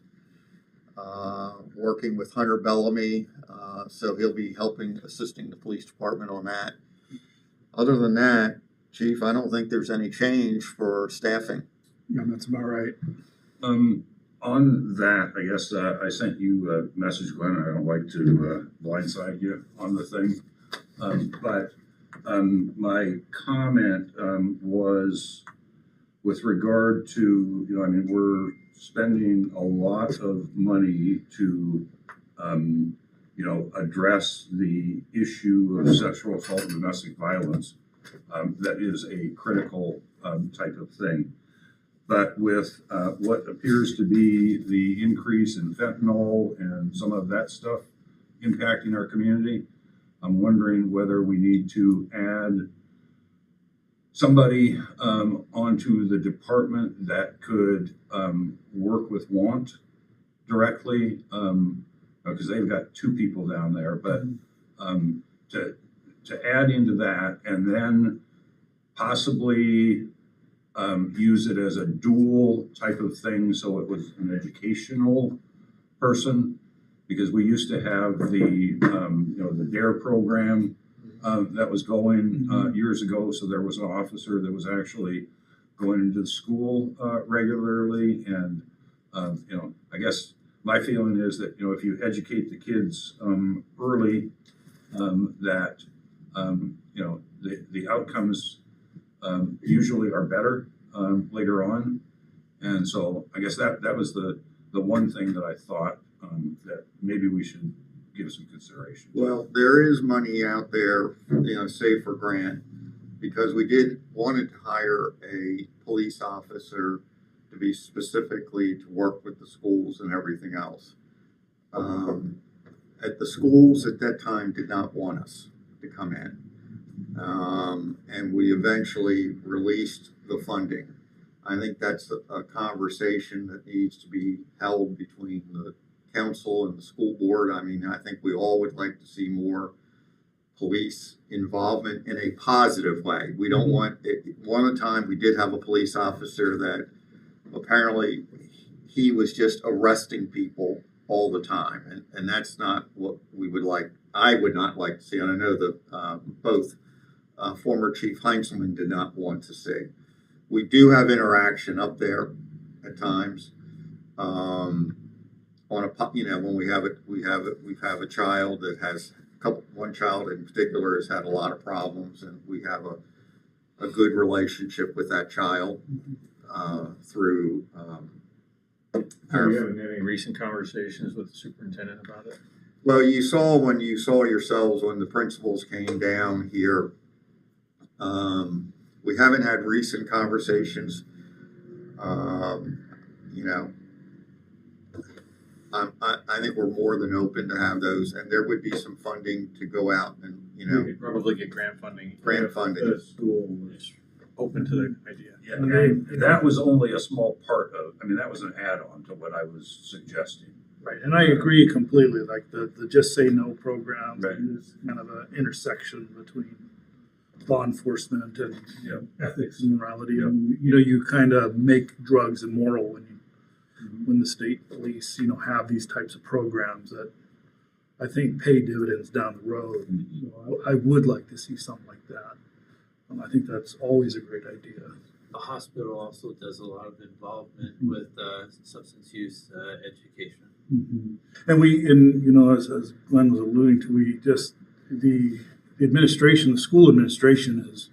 [SPEAKER 1] working with Hunter Bellamy. So he'll be assisting the police department on that. Other than that, Chief, I don't think there's any change for staffing.
[SPEAKER 6] Yeah, that's about right.
[SPEAKER 2] On that, I guess I sent you a message, Glenn. I don't like to blindside you on the thing, but my comment was with regard to, I mean, we're spending a lot of money to, address the issue of sexual assault and domestic violence. That is a critical type of thing. But with what appears to be the increase in fentanyl and some of that stuff impacting our community, I'm wondering whether we need to add somebody onto the department that could work with Want directly, because they've got 2 people down there, but to add into that and then possibly use it as a dual type of thing, so it was an educational person, because we used to have the the DARE program that was going years ago. So there was an officer that was actually going into the school regularly, and I guess my feeling is that if you educate the kids early, that the outcomes usually are better later on. And so I guess that was the one thing that I thought that maybe we should give some consideration.
[SPEAKER 1] Well, there is money out there, save for grant, because we wanted to hire a police officer to be specifically to work with the schools and everything else. At the schools at that time did not want us to come in. And we eventually released the funding. I think that's a conversation that needs to be held between the council and the school board. I mean, I think we all would like to see more police involvement in a positive way. We don't want it. One time we did have a police officer that apparently he was just arresting people all the time. And that's not what we would like. I would not like to see. And I know that both former Chief Heinzelman did not want to see. We do have interaction up there at times. On a, when we have a child that has one child in particular has had a lot of problems, and we have a good relationship with that child through.
[SPEAKER 5] Are you having any recent conversations with the superintendent about it?
[SPEAKER 1] Well, when you saw yourselves when the principals came down here. We haven't had recent conversations. I think we're more than open to have those, and there would be some funding to go out and
[SPEAKER 5] We could probably get grant funding.
[SPEAKER 1] Grant funding.
[SPEAKER 5] The school was open to the idea.
[SPEAKER 2] Yeah, and that was only a small part of. I mean, that was an add-on to what I was suggesting.
[SPEAKER 6] Right, and I agree completely. Like the Just Say No program
[SPEAKER 2] Right.
[SPEAKER 6] is kind of an intersection between law enforcement and
[SPEAKER 2] Yeah.
[SPEAKER 6] ethics and morality. And, you know, you kind of make drugs immoral when the state police, you know, have these types of programs that I think pay dividends down the road. You know, I would like to see something like that. I think that's always a great idea.
[SPEAKER 7] The hospital also does a lot of involvement with substance use education.
[SPEAKER 6] And you know, as Glenn was alluding to, we just, the administration, the school administration is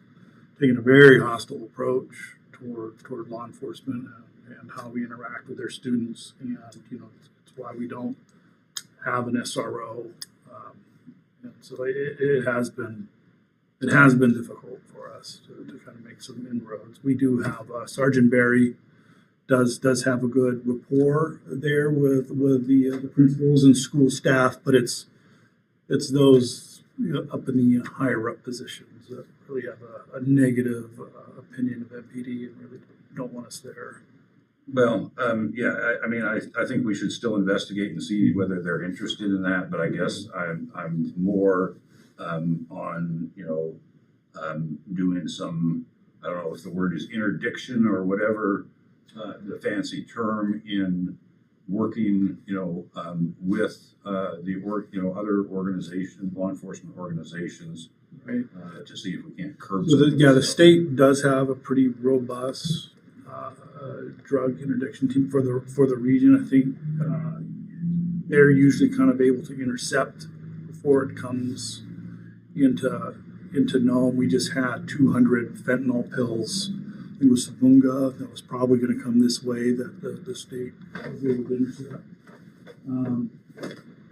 [SPEAKER 6] taking a very hostile approach toward law enforcement and how we interact with their students. And, you know, it's why we don't have an SRO. And so it has been difficult for us to kind of make some inroads. We do have Sergeant Barry does have a good rapport there with the principals and school staff, but it's those, you know, up in the higher up positions that really have a negative opinion of MPD and really don't want us there.
[SPEAKER 2] Well, yeah, I mean, I think we should still investigate and see whether they're interested in that, but I guess I'm more on, you know, doing some, I don't know if the word is interdiction or whatever, the fancy term, in working, you know, with other organizations, law enforcement organizations,
[SPEAKER 6] Right.
[SPEAKER 2] to see if we can't curb.
[SPEAKER 6] So
[SPEAKER 2] some of
[SPEAKER 6] the
[SPEAKER 2] this
[SPEAKER 6] state does have a pretty robust drug interdiction team for the region. I think they're usually kind of able to intercept before it comes into Nome. We just had 200 fentanyl pills. It was Sabunga that was probably going to come this way that the state was able to intercept.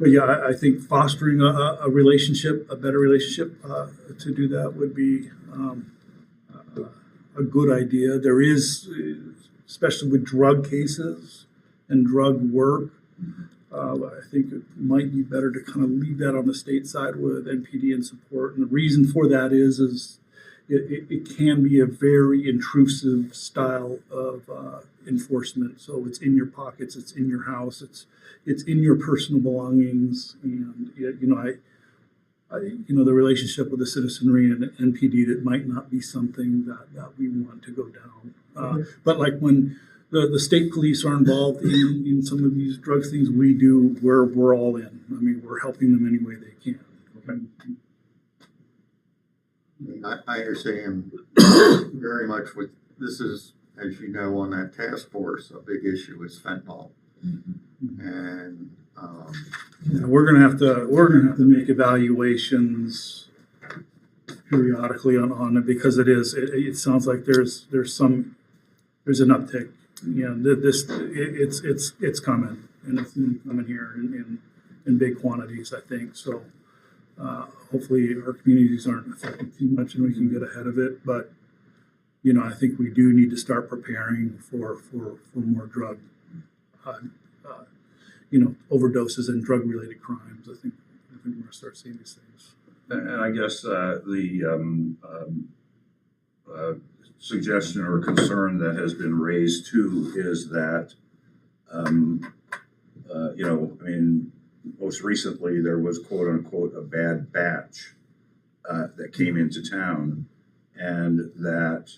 [SPEAKER 6] But yeah, I think fostering a relationship, a better relationship to do that would be a good idea. There is, especially with drug cases and drug work, I think it might be better to kind of leave that on the state side with NPD and support. And the reason for that is it can be a very intrusive style of enforcement. So it's in your pockets, it's in your house, it's in your personal belongings, and you know, the relationship with the citizenry and NPD, that might not be something that we want to go down. But like when the state police are involved in some of these drugs things, we're all in. I mean, we're helping them any way they can.
[SPEAKER 1] I understand very much what this is, as you know, on that task force, a big issue is fentanyl. And
[SPEAKER 6] Yeah, we're gonna have to make evaluations periodically on it, because it sounds like there's an uptick. You know, it's coming, and it's coming here in big quantities, I think. So hopefully our communities aren't affected too much and we can get ahead of it. But you know, I think we do need to start preparing for more drug overdoses and drug related crimes. I think we're going to start seeing these things.
[SPEAKER 2] And I guess suggestion or concern that has been raised too is that, you know, I mean, most recently there was quote unquote a bad batch that came into town, and that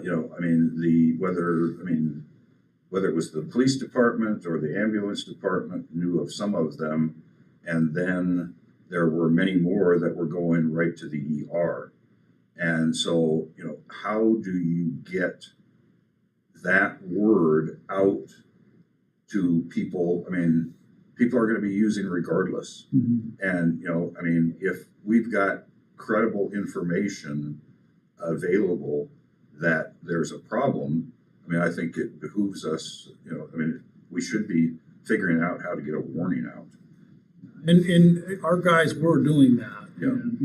[SPEAKER 2] you know, I mean, whether it was the police department or the ambulance department knew of some of them, and then there were many more that were going right to the ER. And so, you know, how do you get that word out to people? I mean, people are going to be using regardless. And, you know, I mean, if we've got credible information available that there's a problem, I mean, I think it behooves us, you know, I mean, we should be figuring out how to get a warning out.
[SPEAKER 6] And our guys were doing that.
[SPEAKER 2] Yeah.
[SPEAKER 6] And,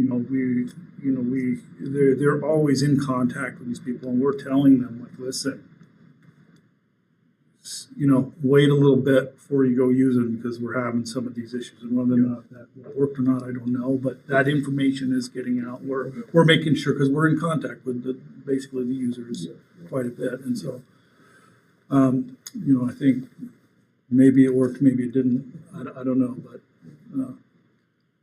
[SPEAKER 6] they're always in contact with these people, and we're telling them, like, listen, you know, wait a little bit before you go use them, because we're having some of these issues. And whether or not that worked or not, I don't know. But that information is getting out. We're making sure, because we're in contact with basically the users quite a bit. And so, you know, I think maybe it worked, maybe it didn't. I don't know. But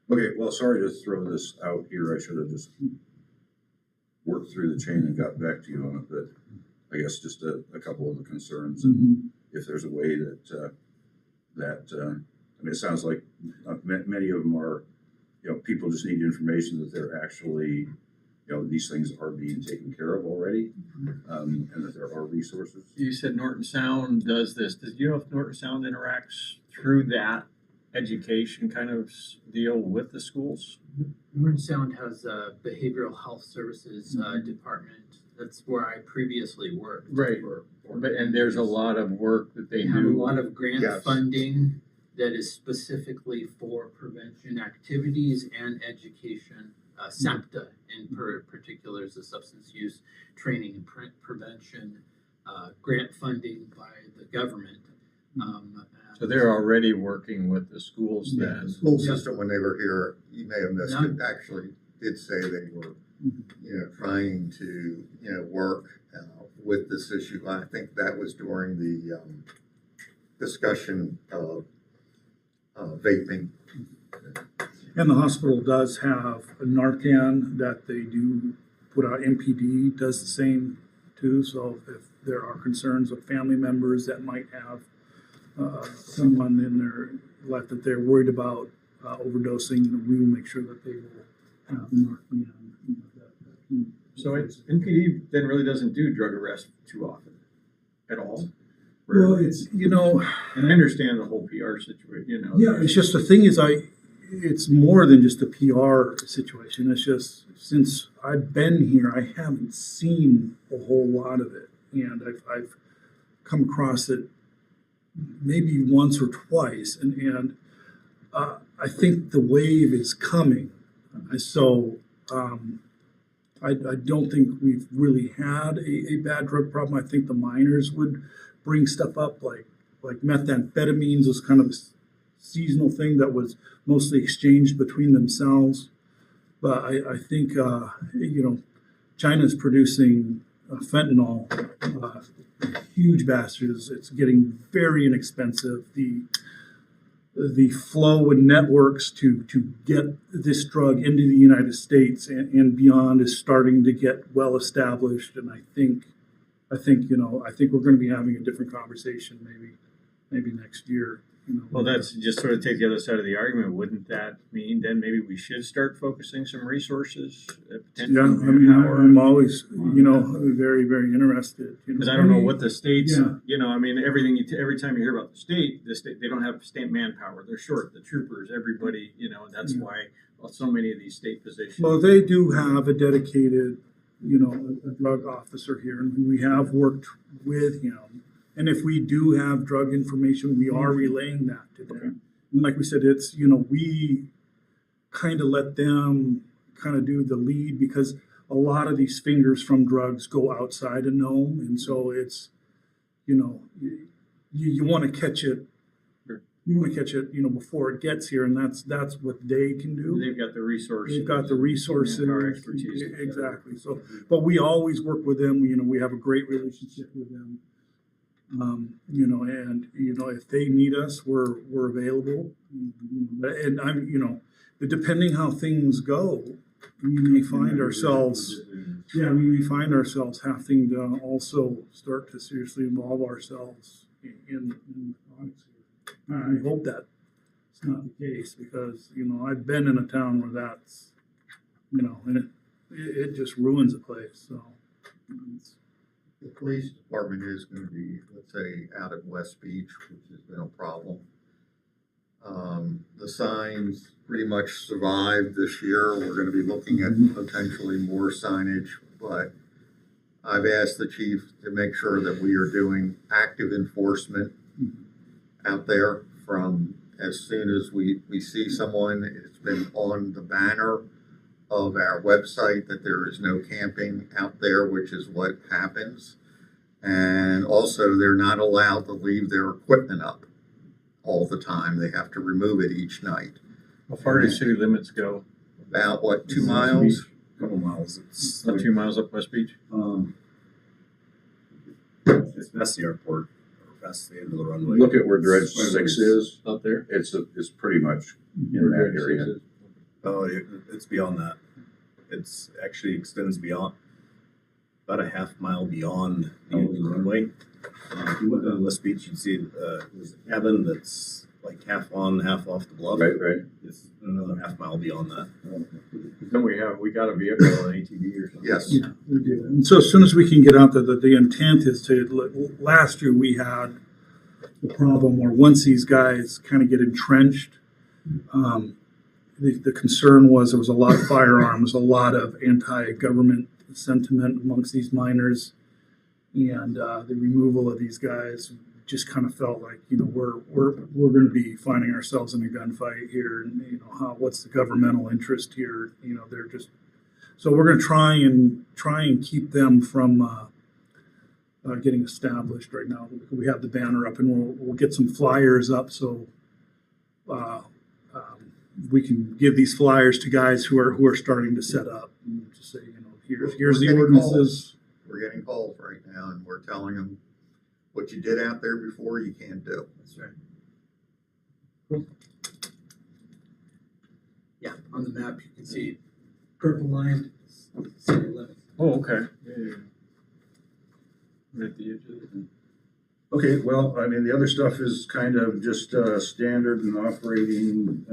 [SPEAKER 2] Okay, well, sorry to throw this out here. I should have just worked through the chain and got back to you on it, but I guess just a couple of the concerns. And if there's a way that, I mean, it sounds like many of them are, people just need information that they're actually, these things are being taken care of already, and that there are resources.
[SPEAKER 5] You said Norton Sound does this. Do you know if Norton Sound interacts through that education kind of deal with the schools?
[SPEAKER 7] Norton Sound has a behavioral health services department. That's where I previously worked.
[SPEAKER 5] Right. And there's a lot of work that they
[SPEAKER 7] They have a
[SPEAKER 5] do.
[SPEAKER 7] lot of grant
[SPEAKER 1] Yes.
[SPEAKER 7] funding that is specifically for prevention activities and education. SAPTA in particular is a substance use training and prevention grant funding by the government.
[SPEAKER 5] So they're already working with the schools
[SPEAKER 1] The
[SPEAKER 5] then.
[SPEAKER 1] school system, when they were here, you may have missed
[SPEAKER 7] No.
[SPEAKER 1] it, actually did say they were, trying to, work with this issue. I think that was during the discussion of vaping.
[SPEAKER 6] And the hospital does have a Narcan that they do put out. MPD does the same too. So if there are concerns of family members that might have someone in their life that they're worried about overdosing, we will make sure that they will have Narcan.
[SPEAKER 5] So NPD then really doesn't do drug arrest too often at all.
[SPEAKER 6] Well, it's,
[SPEAKER 5] And I understand the whole PR situation,
[SPEAKER 6] yeah, it's just the thing is it's more than just a PR situation. It's just since I've been here, I haven't seen a whole lot of it. And I've come across it maybe once or twice. And I think the wave is coming. So I don't think we've really had a bad drug problem. I think the minors would bring stuff up like methamphetamines was kind of a seasonal thing that was mostly exchanged between themselves. But I think, China's producing fentanyl, huge batches. It's getting very inexpensive. The flow and networks to get this drug into the United States and beyond is starting to get well established. And I think we're going to be having a different conversation maybe next year.
[SPEAKER 5] Well, that's just sort of take the other side of the argument. Wouldn't that mean then maybe we should start focusing some resources?
[SPEAKER 6] Yeah, I mean, I'm always, very, very interested.
[SPEAKER 5] Because I don't know what the states,
[SPEAKER 6] Yeah.
[SPEAKER 5] every time you hear about the state, they don't have state manpower. They're short, the troopers, everybody, that's
[SPEAKER 6] Yeah.
[SPEAKER 5] why so many of these state positions.
[SPEAKER 6] Well, they do have a dedicated, a drug officer here, and we have worked with him. And if we do have drug information, we are relaying that to them.
[SPEAKER 5] Okay.
[SPEAKER 6] And like we said, it's, we kind of let them kind of do the lead because a lot of these fingers from drugs go outside of Nome. And so it's, you want to catch it.
[SPEAKER 5] Sure.
[SPEAKER 6] You want to catch it, before it gets here. And that's what they can do.
[SPEAKER 5] They've got the resources.
[SPEAKER 6] They've got the resources.
[SPEAKER 5] Our expertise.
[SPEAKER 6] Exactly. So, but we always work with them. We have a great relationship with them. If they need us, we're available. And but depending how things go, we may find ourselves having to also start to seriously involve ourselves in products here. I hope that's not the case because, I've been in a town where that's, and it just ruins a place, so.
[SPEAKER 1] The police department is going to be, let's say, out at West Beach, which has been a problem. The signs pretty much survived this year. We're going to be looking at potentially more signage, but I've asked the chief to make sure that we are doing active enforcement out there from as soon as we see someone. It's been on the banner of our website that there is no camping out there, which is what happens. And also they're not allowed to leave their equipment up all the time. They have to remove it each night.
[SPEAKER 5] How far do city limits go?
[SPEAKER 1] About 2 miles?
[SPEAKER 2] Couple miles. It's
[SPEAKER 5] About 2 miles up West Beach?
[SPEAKER 8] It's past the airport, or past the end of the runway.
[SPEAKER 2] Look at where Dredge 6 is.
[SPEAKER 5] Out there?
[SPEAKER 2] It's pretty much in that area.
[SPEAKER 8] Oh, it's beyond that. It's actually extends beyond, about a half mile beyond the end of the runway. If you went down West Beach, you'd see there's a cabin that's like half on, half off the bluff.
[SPEAKER 2] Right.
[SPEAKER 8] It's another half mile beyond that.
[SPEAKER 5] Then we got a vehicle, an ATV or something.
[SPEAKER 1] Yes.
[SPEAKER 6] Yeah, we do. And so as soon as we can get out there, the intent is to, last year we had the problem where once these guys kind of get entrenched, the concern was there was a lot of firearms, a lot of anti-government sentiment amongst these miners, and the removal of these guys just kind of felt like, you know, we're going to be finding ourselves in a gunfight here, and you know, what's the governmental interest here? You know, they're just, so we're going to try and keep them from getting established right now. We have the banner up, and we'll get some flyers up so we can give these flyers to guys who are starting to set up and just say, you know, here's the ordinances.
[SPEAKER 1] We're getting calls right now, and we're telling them what you did out there before you can't do.
[SPEAKER 7] That's right. Yeah, on the map you can see purple line, city limits.
[SPEAKER 5] Oh, okay. Yeah. Right at the edge of it.
[SPEAKER 2] Okay, well, I mean, the other stuff is kind of just standard and operating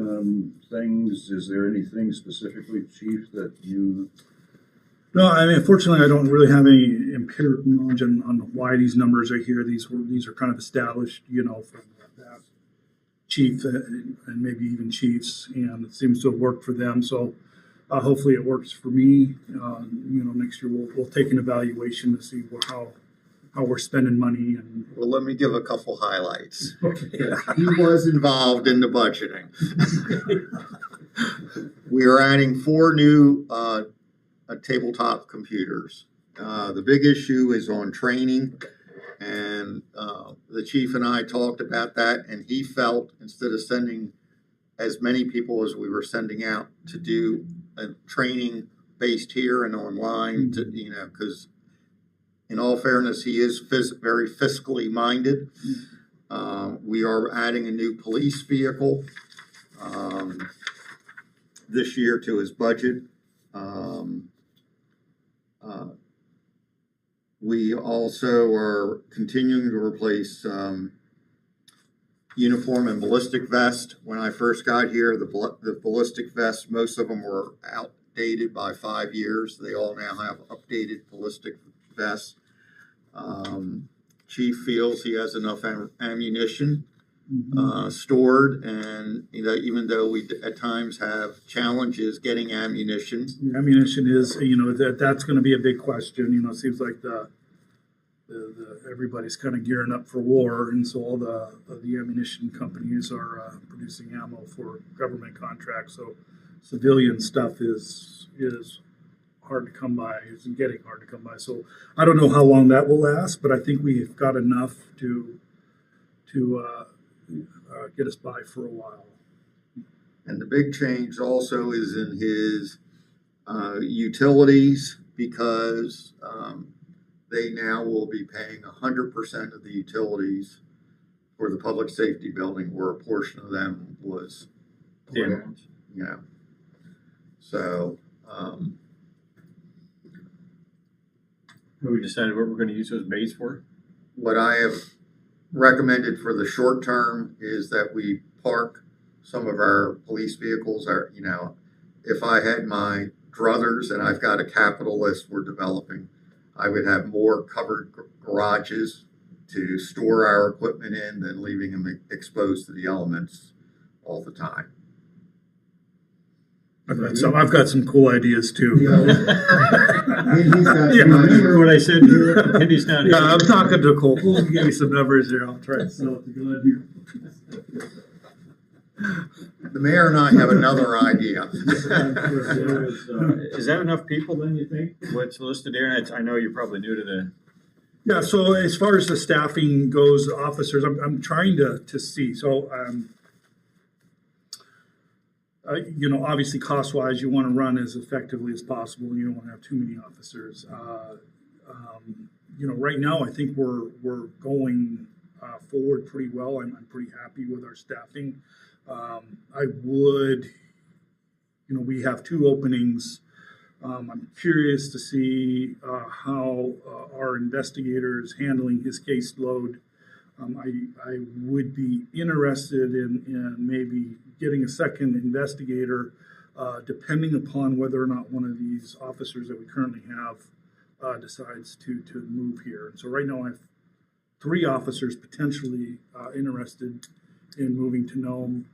[SPEAKER 2] things. Is there anything specifically, Chief, that you?
[SPEAKER 6] No, I mean, unfortunately, I don't really have any empirical knowledge on why these numbers are here. These are kind of established, you know, from that chief and maybe even chiefs, and it seems to have worked for them. So hopefully, it works for me. You know, next year we'll take an evaluation to see how we're spending money. And
[SPEAKER 1] Well, let me give a couple highlights.
[SPEAKER 6] okay.
[SPEAKER 1] He was involved in the budgeting. We are adding 4 new tabletop computers. The big issue is on training, and the chief and I talked about that, and he felt instead of sending as many people as we were sending out to do a training based here and online, to, you know, because in all fairness, he is very fiscally minded. We are adding a new police vehicle this year to his budget. We also are continuing to replace uniform and ballistic vest. When I first got here, the ballistic vests, most of them were outdated by 5 years. They all now have updated ballistic vests. Chief feels he has enough ammunition stored, and you know, even though we at times have challenges getting ammunition.
[SPEAKER 6] Ammunition is, you know, that's going to be a big question. You know, it seems like the everybody's kind of gearing up for war, and so all the ammunition companies are producing ammo for government contracts. So civilian stuff is hard to come by. It's getting hard to come by. So I don't know how long that will last, but I think we've got enough to get us by for a while.
[SPEAKER 1] And the big change also is in his utilities, because they now will be paying 100% of the utilities for the public safety building, where a portion of them was damaged. You know, so
[SPEAKER 5] Have we decided what we're going to use those bays for?
[SPEAKER 1] what I have recommended for the short term is that we park some of our police vehicles. You know, if I had my druthers, and I've got a capital list we're developing, I would have more covered garages to store our equipment in than leaving them exposed to the elements all the time.
[SPEAKER 6] I've got some cool ideas too.
[SPEAKER 5] Remember what I said here? Penny's down here.
[SPEAKER 6] Yeah, I'm talking to Cole. We'll give me some numbers here. I'll try to sell it to go here.
[SPEAKER 1] The mayor and I have another idea.
[SPEAKER 5] Is that enough people then, you think? What's listed there? And I know you're probably new to the.
[SPEAKER 6] Yeah, so as far as the staffing goes, officers, I'm trying to see. So, you know, obviously cost-wise, you want to run as effectively as possible. You don't want to have too many officers. You know, right now, I think we're going forward pretty well. I'm pretty happy with our staffing. I would we have 2 openings. I'm curious to see how our investigator is handling his caseload. I would be interested in maybe getting a second investigator, depending upon whether or not one of these officers that we currently have decides to move here. And so right now I have 3 officers potentially interested in moving to Nome.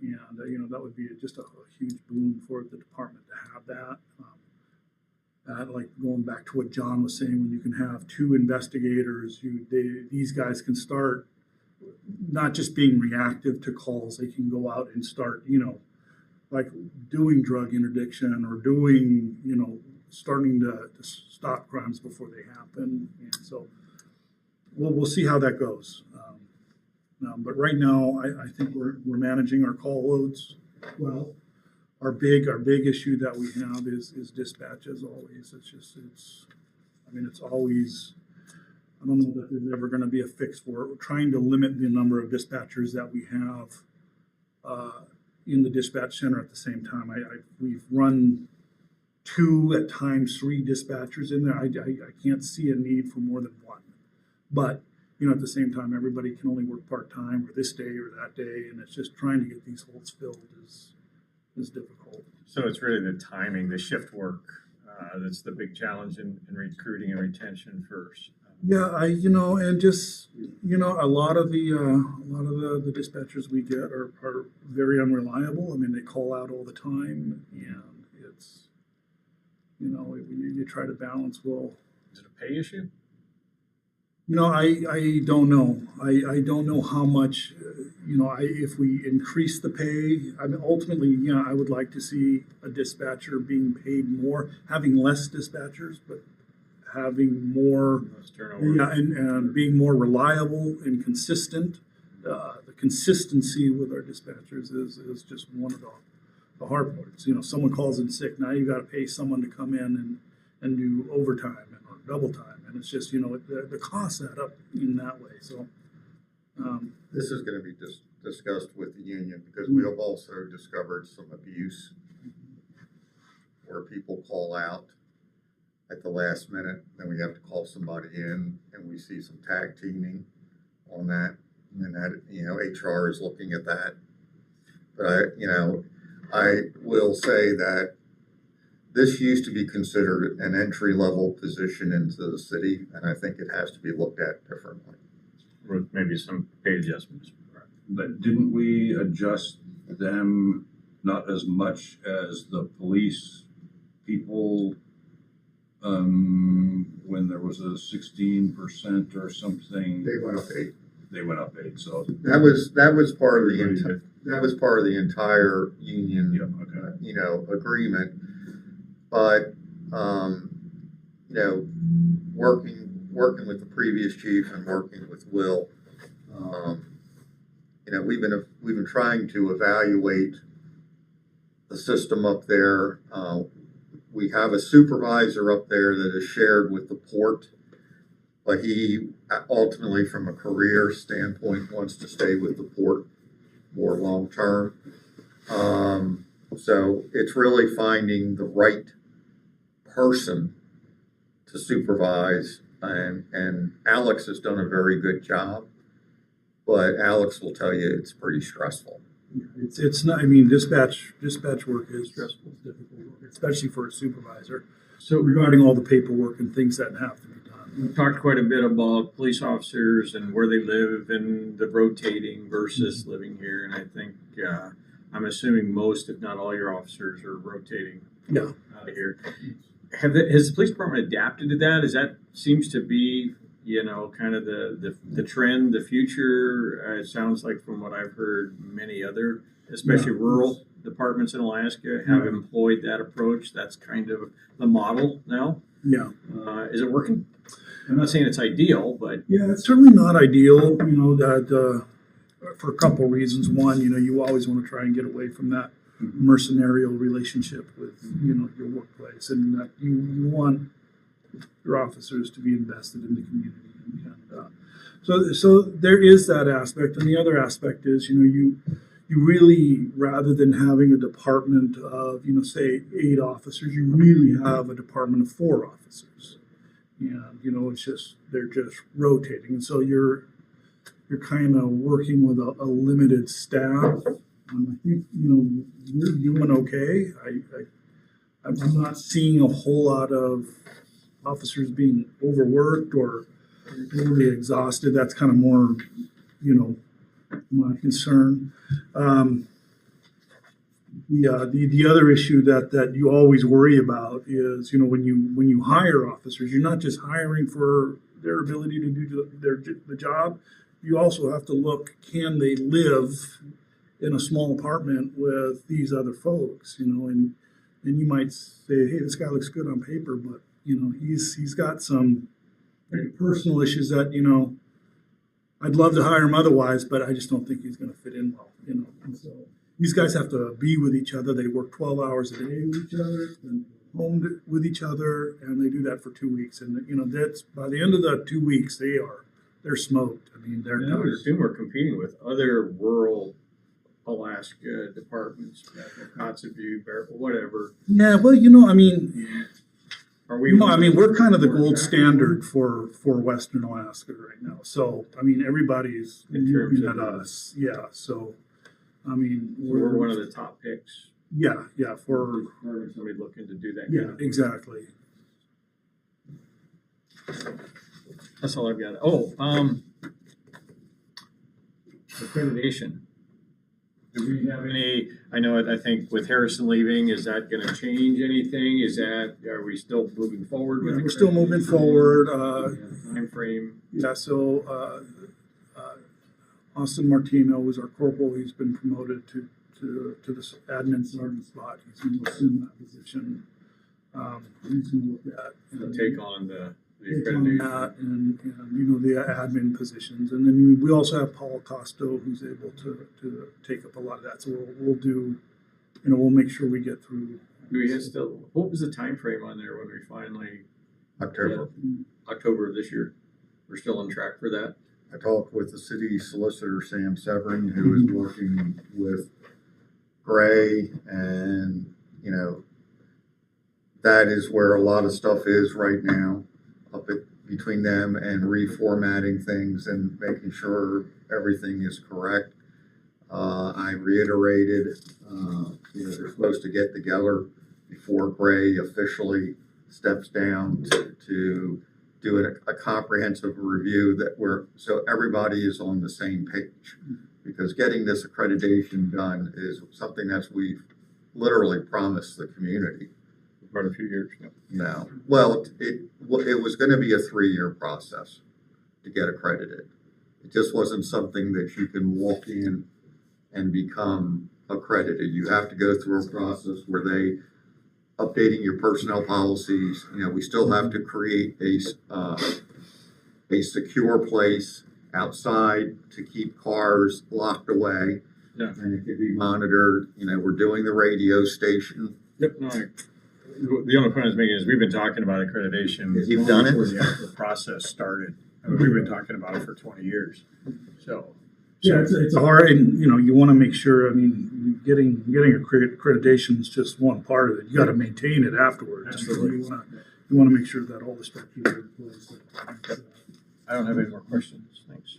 [SPEAKER 6] And, that would be just a huge boon for the department to have that. Like going back to what John was saying, when you can have 2 investigators, these guys can start not just being reactive to calls, they can go out and start, like doing drug interdiction or doing, starting to stop crimes before they happen. And so we'll see how that goes. But right now, I think we're managing our call loads well. Our big issue that we have is dispatch as always. It's always, I don't know that there's ever going to be a fix for it. We're trying to limit the number of dispatchers that we have in the dispatch center at the same time. We've run 2, at times 3 dispatchers in there. I can't see a need for more than 1. But at the same time, everybody can only work part-time or this day or that day, and it's just trying to get these holes filled is difficult.
[SPEAKER 5] So it's really the timing, the shift work, that's the big challenge in recruiting and retention first.
[SPEAKER 6] Yeah, and just, a lot of the dispatchers we get are very unreliable. I mean, they call out all the time, and it's, you try to balance, well.
[SPEAKER 5] Is it a pay issue?
[SPEAKER 6] I don't know. I don't know how much, if we increase the pay, I mean, ultimately, I would like to see a dispatcher being paid more, having less dispatchers, but having more,
[SPEAKER 5] Less turnover.
[SPEAKER 6] yeah, and being more reliable and consistent. The consistency with our dispatchers is just one of the hard parts. Someone calls in sick, now you got to pay someone to come in and do overtime or double time. And it's just, the costs add up in that way. So
[SPEAKER 1] This is going to be discussed with the union because we have also discovered some abuse where people call out at the last minute, then we have to call somebody in, and we see some tag teaming on that. And that, HR is looking at that. But I will say that this used to be considered an entry-level position into the city, and I think it has to be looked at differently.
[SPEAKER 5] With maybe some pay adjustments.
[SPEAKER 2] But didn't we adjust them not as much as the police people when there was a 16% or something?
[SPEAKER 1] They went up 8.
[SPEAKER 2] They went up 8. So
[SPEAKER 1] That was part of the entire union,
[SPEAKER 2] yeah, okay.
[SPEAKER 1] agreement. But working with the previous chief and working with Will, we've been trying to evaluate the system up there. We have a supervisor up there that is shared with the port, but he ultimately, from a career standpoint, wants to stay with the port more long term. So it's really finding the right person to supervise, and Alex has done a very good job, but Alex will tell you it's pretty stressful.
[SPEAKER 6] it's not. I mean, dispatch work is stressful, it's difficult work, especially for a supervisor.
[SPEAKER 5] So
[SPEAKER 6] Regarding all the paperwork and things that have to be done.
[SPEAKER 5] we talked quite a bit about police officers and where they live and the rotating versus living here. And I think, I'm assuming most, if not all your officers are rotating
[SPEAKER 6] Yeah.
[SPEAKER 5] out of here. Has the police department adapted to that? That seems to be, kind of the trend, the future. It sounds like from what I've heard, many other, especially rural departments in Alaska have employed that approach. That's kind of the model now.
[SPEAKER 6] Yeah.
[SPEAKER 5] Is it working? I'm not saying it's ideal, but
[SPEAKER 6] Yeah, it's certainly not ideal, that for a couple of reasons. One, you always want to try and get away from that mercenarial relationship with, your workplace, and that you want your officers to be invested in the community. And so there is that aspect. And the other aspect is, you you really, rather than having a department of, say 8 officers, you really have a department of 4 officers. And, they're just rotating. And so you're kind of working with a limited staff. I think, you're doing okay. I'm not seeing a whole lot of officers being overworked or really exhausted. That's kind of more, my concern. The other issue that you always worry about is, when you hire officers, you're not just hiring for their ability to do the job. You also have to look, can they live in a small apartment with these other folks, and you might say, hey, this guy looks good on paper, but he's got some personal issues that I'd love to hire him otherwise, but I just don't think he's going to fit in well. And so these guys have to be with each other. They work 12 hours a day with each other and home with each other, and they do that for 2 weeks. And that's by the end of the 2 weeks, they're smoked. I mean, they're
[SPEAKER 5] I would
[SPEAKER 6] tired.
[SPEAKER 5] assume we're competing with other rural Alaska departments, Kotzebue, Bear, whatever.
[SPEAKER 6] Yeah, well,
[SPEAKER 5] Are we?
[SPEAKER 6] we're kind of the gold standard for Western Alaska right now. So, everybody's
[SPEAKER 5] In terms
[SPEAKER 6] looking
[SPEAKER 5] of-
[SPEAKER 6] at us. Yeah. So,
[SPEAKER 5] We're one of the top picks
[SPEAKER 6] yeah,
[SPEAKER 5] for somebody looking to do that.
[SPEAKER 6] yeah,
[SPEAKER 5] kind of-
[SPEAKER 6] exactly.
[SPEAKER 5] That's all I've got. Oh, accreditation. Do we have any, I think with Harrison leaving, is that gonna change anything? Are we still moving forward with?
[SPEAKER 6] We're still moving forward.
[SPEAKER 5] Timeframe.
[SPEAKER 6] Yeah, so Austin Martino is our corporal. He's been promoted to this admin sergeant spot. He's going to assume that position. He's going to look at
[SPEAKER 5] To take on the
[SPEAKER 6] take on
[SPEAKER 5] accreditation.
[SPEAKER 6] that and the admin positions. And then we also have Paul Costo, who's able to take up a lot of that. So we'll do, we'll make sure we get through.
[SPEAKER 5] Do we have still, what was the time frame on there when we finally,
[SPEAKER 1] October.
[SPEAKER 5] October of this year? We're still on track for that?
[SPEAKER 1] I talked with the city solicitor, Sam Severin, who is working with Gray, and, that is where a lot of stuff is right now, between them and reformatting things and making sure everything is correct. I reiterated, they're supposed to get together before Gray officially steps down to do a comprehensive review so everybody is on the same page. Because getting this accreditation done is something that we've literally promised the community.
[SPEAKER 5] Quite a few years now.
[SPEAKER 1] No, well, it was going to be a 3-year process to get accredited. It just wasn't something that you can walk in and become accredited. You have to go through a process where they updating your personnel policies. We still have to create a secure place outside to keep cars locked away.
[SPEAKER 5] Yeah.
[SPEAKER 1] And it can be monitored. We're doing the radio station.
[SPEAKER 5] Yep, no, the only point I was making is we've been talking about accreditation.
[SPEAKER 1] You've done it?
[SPEAKER 5] Before the actual process started. We've been talking about it for 20 years. So.
[SPEAKER 6] Yeah, it's hard, and you want to make sure. Getting accreditation is just one part of it. You got to maintain it afterwards.
[SPEAKER 5] Absolutely.
[SPEAKER 6] You want to make sure that all the structures are in place.
[SPEAKER 5] I don't have any more questions. Thanks.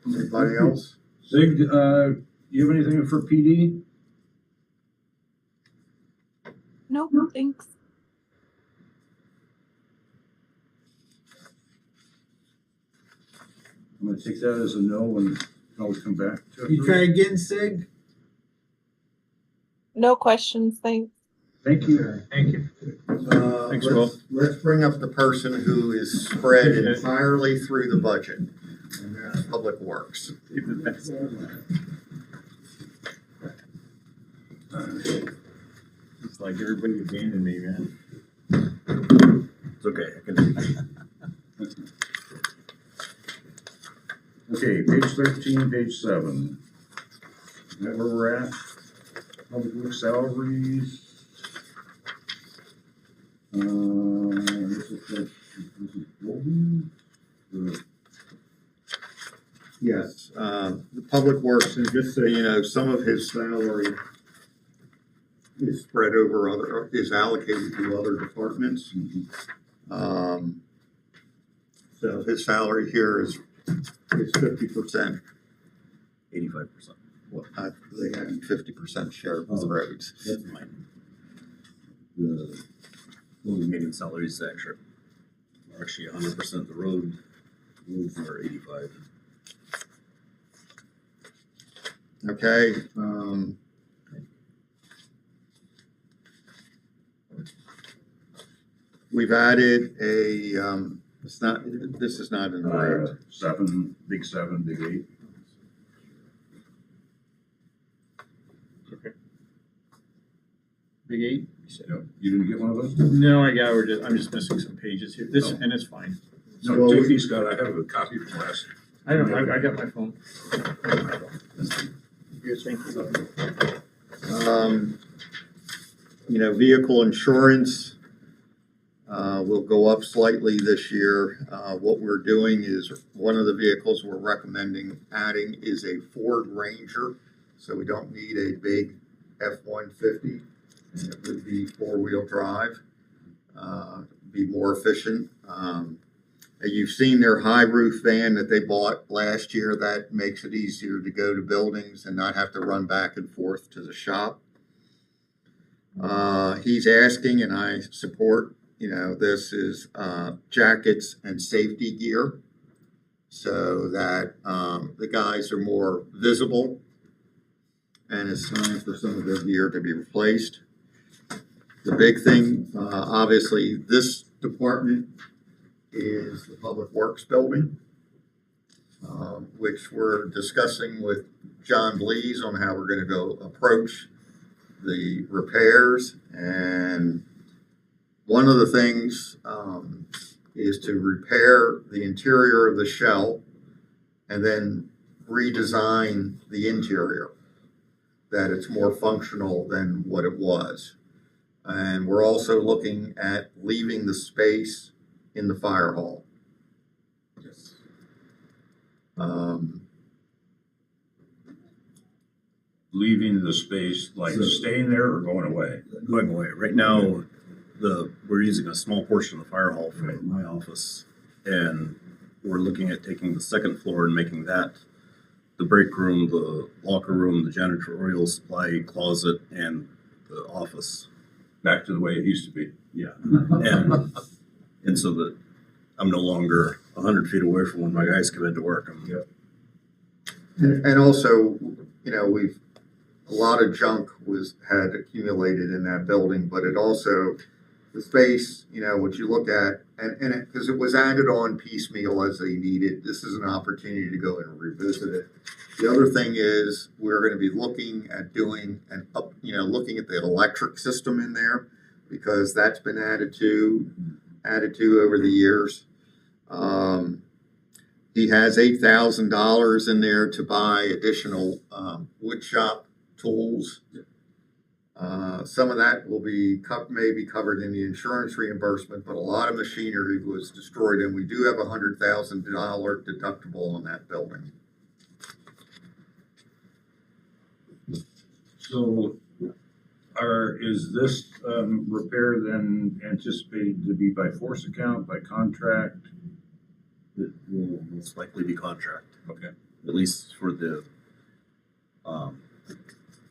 [SPEAKER 1] Anybody else?
[SPEAKER 2] Sig, you have anything for PD?
[SPEAKER 9] No, thanks.
[SPEAKER 2] I'm gonna take that as a no and can always come back to it.
[SPEAKER 7] You try again, Sig?
[SPEAKER 9] No questions, thanks.
[SPEAKER 2] Thank you.
[SPEAKER 5] Thank you. Thanks,
[SPEAKER 1] Let's bring up the person who is spread entirely through the budget, and that's Public Works.
[SPEAKER 5] It's like everybody abandoned me, man.
[SPEAKER 8] It's okay. I can do it.
[SPEAKER 2] Okay, page 13, page 7. Is that where we're at? Public works salaries. This is building.
[SPEAKER 1] Yes, the Public Works, and just so you know, some of his salary is spread over other, is allocated to other departments. So his salary here is 50%.
[SPEAKER 8] 85%.
[SPEAKER 1] Well, they have 50% share of the roads.
[SPEAKER 8] That's mine. The building maintenance salaries are actually 100% the roads are 85.
[SPEAKER 1] Okay, we've added a, it's not, this is not in the road.
[SPEAKER 2] Seven, big 8.
[SPEAKER 5] Big 8?
[SPEAKER 2] You didn't get one of those?
[SPEAKER 5] No, I'm just missing some pages here.
[SPEAKER 2] Oh.
[SPEAKER 5] And it's fine.
[SPEAKER 2] No, take these, Scott. I have a copy from last.
[SPEAKER 5] I got my phone. Here, thank you.
[SPEAKER 1] You know, vehicle insurance will go up slightly this year. What we're doing is, one of the vehicles we're recommending adding is a Ford Ranger. So we don't need a big F-150. And it would be 4-wheel drive, be more efficient. You've seen their high roof van that they bought last year. That makes it easier to go to buildings and not have to run back and forth to the shop. He's asking, and I support, you know, this is jackets and safety gear so that the guys are more visible, and it's time for some of their gear to be replaced. The big thing, obviously, this department is the Public Works building, which we're discussing with John Blees on how we're going to go approach the repairs. And one of the things is to repair the interior of the shell and then redesign the interior, that it's more functional than what it was. And we're also looking at leaving the space in the fire hall.
[SPEAKER 2] Yes. Leaving the space, like staying there or going away?
[SPEAKER 8] Going away. Right now, we're using a small portion of the fire hall for my office, and we're looking at taking the second floor and making that the break room, the locker room, the janitorial supply closet, and the office.
[SPEAKER 2] Back to the way it used to be.
[SPEAKER 8] Yeah. And so that I'm no longer 100 feet away from when my guys come into work.
[SPEAKER 1] And also, you know, a lot of junk had accumulated in that building, but it also, the space, you know, what you look at, and because it was added on piecemeal as they needed, this is an opportunity to go and revisit it. The other thing is, we're going to be looking at doing looking at the electric system in there, because that's been added to over the years. He has $8,000 in there to buy additional wood shop tools. Some of that will be maybe covered in the insurance reimbursement, but a lot of machinery was destroyed, and we do have a $100,000 deductible on that building.
[SPEAKER 2] So is this repair then anticipated to be by force account, by contract?
[SPEAKER 8] It will most likely be contract,
[SPEAKER 2] Okay.
[SPEAKER 8] at least for the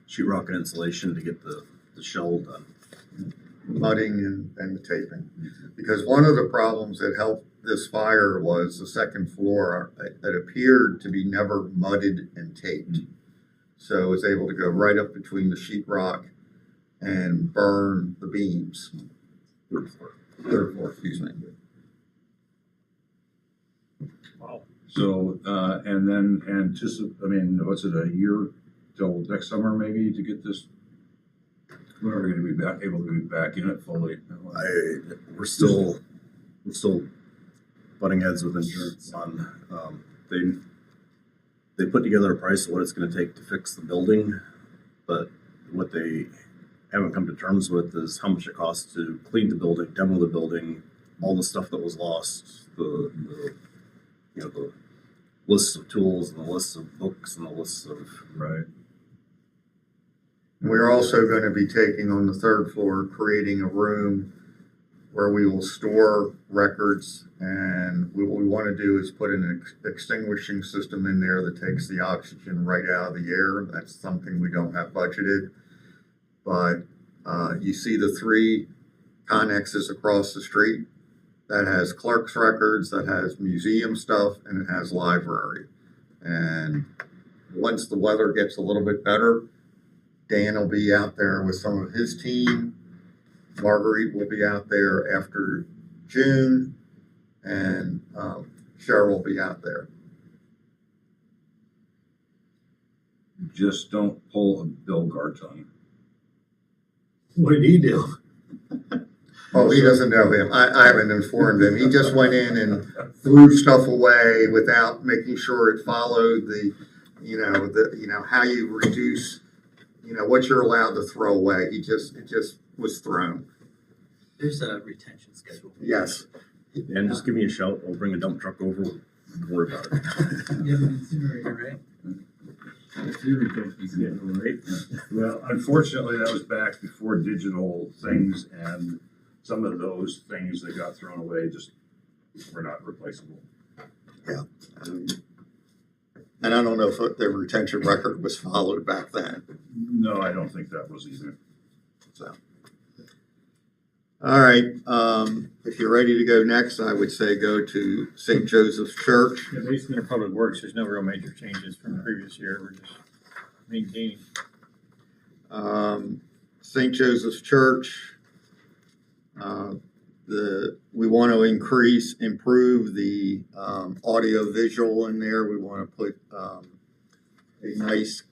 [SPEAKER 8] sheetrock and insulation to get the shell done.
[SPEAKER 1] Mudding and the taping. Because one of the problems that helped this fire was the second floor. It appeared to be never mudded and taped. So it was able to go right up between the sheetrock and burn the beams. Third floor, excuse me.
[SPEAKER 5] Wow.
[SPEAKER 2] So, and then what's it, a year till next summer maybe to get this? When are we going to be able to be back in it fully?
[SPEAKER 8] We're still butting heads with insurance on, they put together a price of what it's going to take to fix the building, but what they haven't come to terms with is how much it costs to clean the building, demo the building, all the stuff that was lost, the lists of tools and the lists of books and the lists of.
[SPEAKER 2] Right.
[SPEAKER 1] We're also going to be taking on the third floor, creating a room where we will store records. And what we want to do is put an extinguishing system in there that takes the oxygen right out of the air. That's something we don't have budgeted. But you see the three connexes across the street. That has clerk's records, that has museum stuff, and it has library. And once the weather gets a little bit better, Dan will be out there with some of his team. Marguerite will be out there after June, and Cheryl will be out there.
[SPEAKER 2] Just don't pull a Bill Garton.
[SPEAKER 5] What did he do?
[SPEAKER 1] Oh, he doesn't know him. I haven't informed him. He just went in and threw stuff away without making sure it followed how you reduce, what you're allowed to throw away. It just was thrown.
[SPEAKER 7] There's a retention schedule.
[SPEAKER 1] Yes.
[SPEAKER 8] And just give me a shout. We'll bring a dump truck over. Don't worry about it.
[SPEAKER 7] You have an incinerator, right?
[SPEAKER 2] Right. Well, unfortunately, that was back before digital things, and some of those things that got thrown away just were not replaceable.
[SPEAKER 1] Yeah. And I don't know if the retention record was followed back then.
[SPEAKER 2] No, I don't think that was either.
[SPEAKER 1] So. All right. If you're ready to go next, I would say go to St. Joseph's Church.
[SPEAKER 5] Yeah, basically in Public Works, there's no real major changes from the previous year. We're just maintaining.
[SPEAKER 1] St. Joseph's Church. We want to improve the audio visual in there. We want to put a nice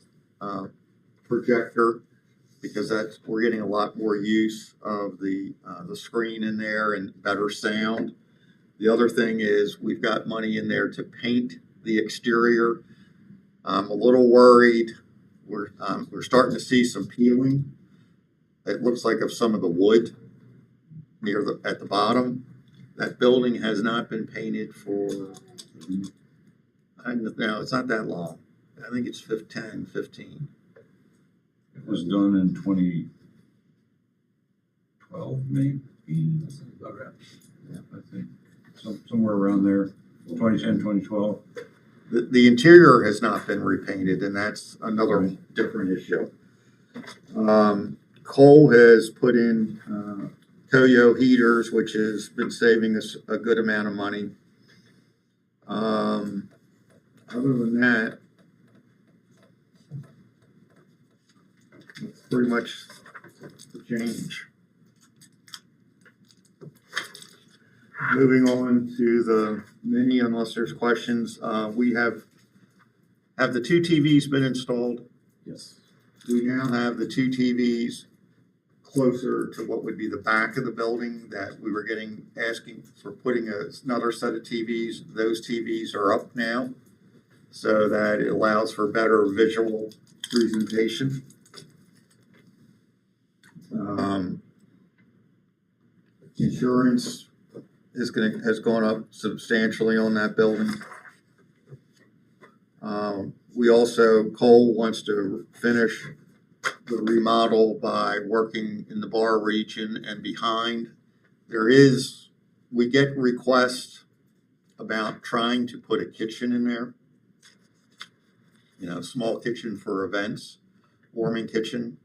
[SPEAKER 1] projector, because we're getting a lot more use of the screen in there and better sound. The other thing is we've got money in there to paint the exterior. I'm a little worried. We're starting to see some peeling. It looks like of some of the wood at the bottom. That building has not been painted for, no, it's not that long. I think it's 15.
[SPEAKER 2] It was done in 2012, maybe.
[SPEAKER 7] That sounds about right.
[SPEAKER 2] Yeah, I think somewhere around there, 2010, 2012.
[SPEAKER 1] The interior has not been repainted, and that's another different issue. Cole has put in Toyo heaters, which has been saving us a good amount of money. Other than that, it's pretty much the change. Moving on to the mini, unless there's questions, we have the two TVs been installed?
[SPEAKER 8] Yes.
[SPEAKER 1] We now have the two TVs closer to what would be the back of the building that we were asking for putting another set of TVs. Those TVs are up now, so that it allows for better visual presentation. Insurance has gone up substantially on that building. Cole wants to finish the remodel by working in the bar region and behind. We get requests about trying to put a kitchen in there. Small kitchen for events, warming kitchen.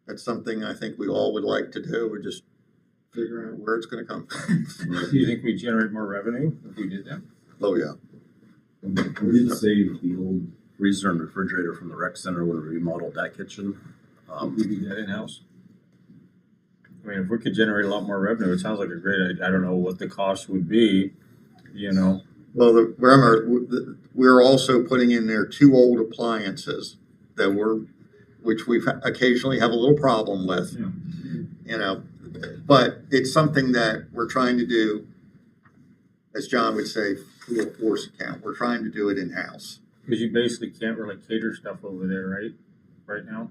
[SPEAKER 1] That's something I think we all would like to do. We're just figuring out where it's going to come from.
[SPEAKER 5] Do you think we generate more revenue if we did that?
[SPEAKER 1] Oh, yeah.
[SPEAKER 8] We did save the old freezer and refrigerator from the rec center when we remodeled that kitchen.
[SPEAKER 5] We do that in-house? I mean, if we could generate a lot more revenue, it sounds like a great idea. I don't know what the cost would be,
[SPEAKER 1] Well, remember, we're also putting in there two old appliances which we occasionally have a little problem with, but it's something that we're trying to do, as John would say, full force account. We're trying to do it in-house.
[SPEAKER 5] Because you basically can't really cater stuff over there, right now?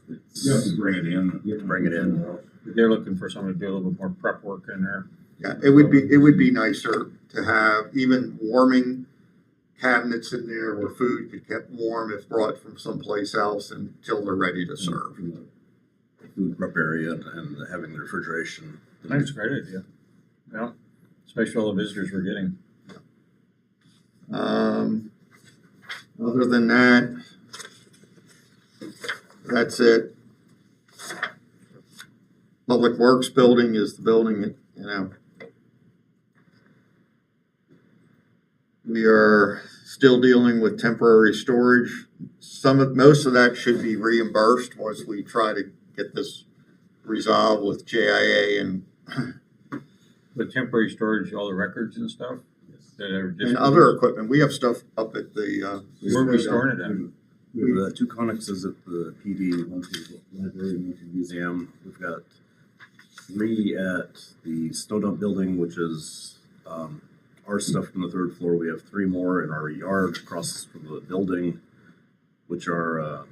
[SPEAKER 2] You have to bring it in.
[SPEAKER 8] Bring it in.
[SPEAKER 5] They're looking for someone to do a little bit more prep work in there.
[SPEAKER 1] Yeah, it would be nicer to have even warming cabinets in there where food could kept warm if brought from someplace else until they're ready to serve.
[SPEAKER 8] Food prep area and having the refrigeration.
[SPEAKER 5] I think it's a great idea. Yeah, especially all the visitors we're getting.
[SPEAKER 1] Other than that, that's it. Public Works building is the building that, you know, we are still dealing with temporary storage. Most of that should be reimbursed once we try to get this resolved with JIA and
[SPEAKER 5] With temporary storage, all the records and stuff that are just.
[SPEAKER 1] and other equipment. We have stuff up at the,
[SPEAKER 5] Where are we storing it at?
[SPEAKER 8] We have 2 connexes at the PD, one for the library, one for the museum. We've got 3 at the snow dump building, which is our stuff from the 3rd floor. We have 3 more in our yard across from the building, which are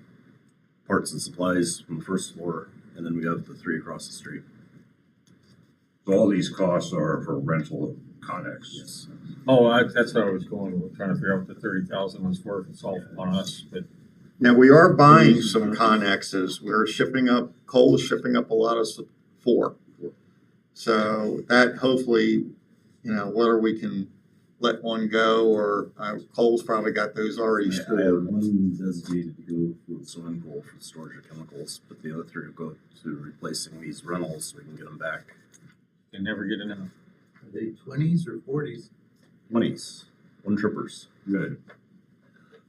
[SPEAKER 8] parts and supplies from the 1st floor. And then we have the 3 across the street.
[SPEAKER 2] So all these costs are for rental of Connex?
[SPEAKER 8] Yes.
[SPEAKER 5] Oh, that's how I was going. We're trying to figure out what the 30,000 was for, if it's all on us, but.
[SPEAKER 1] now we are buying some Connexes. We're shipping up, Cole's shipping up a lot of 4. So that hopefully, you know, whether we can let one go or Cole's probably got those already
[SPEAKER 8] I have
[SPEAKER 1] stored.
[SPEAKER 8] 1 designated to go for the swimming pool for the storage of chemicals, but the other 3 will go to replacing these rentals so we can get them back.
[SPEAKER 5] They never get enough.
[SPEAKER 7] Are they 20s or 40s?
[SPEAKER 8] 20s, 1 trippers.
[SPEAKER 2] Good.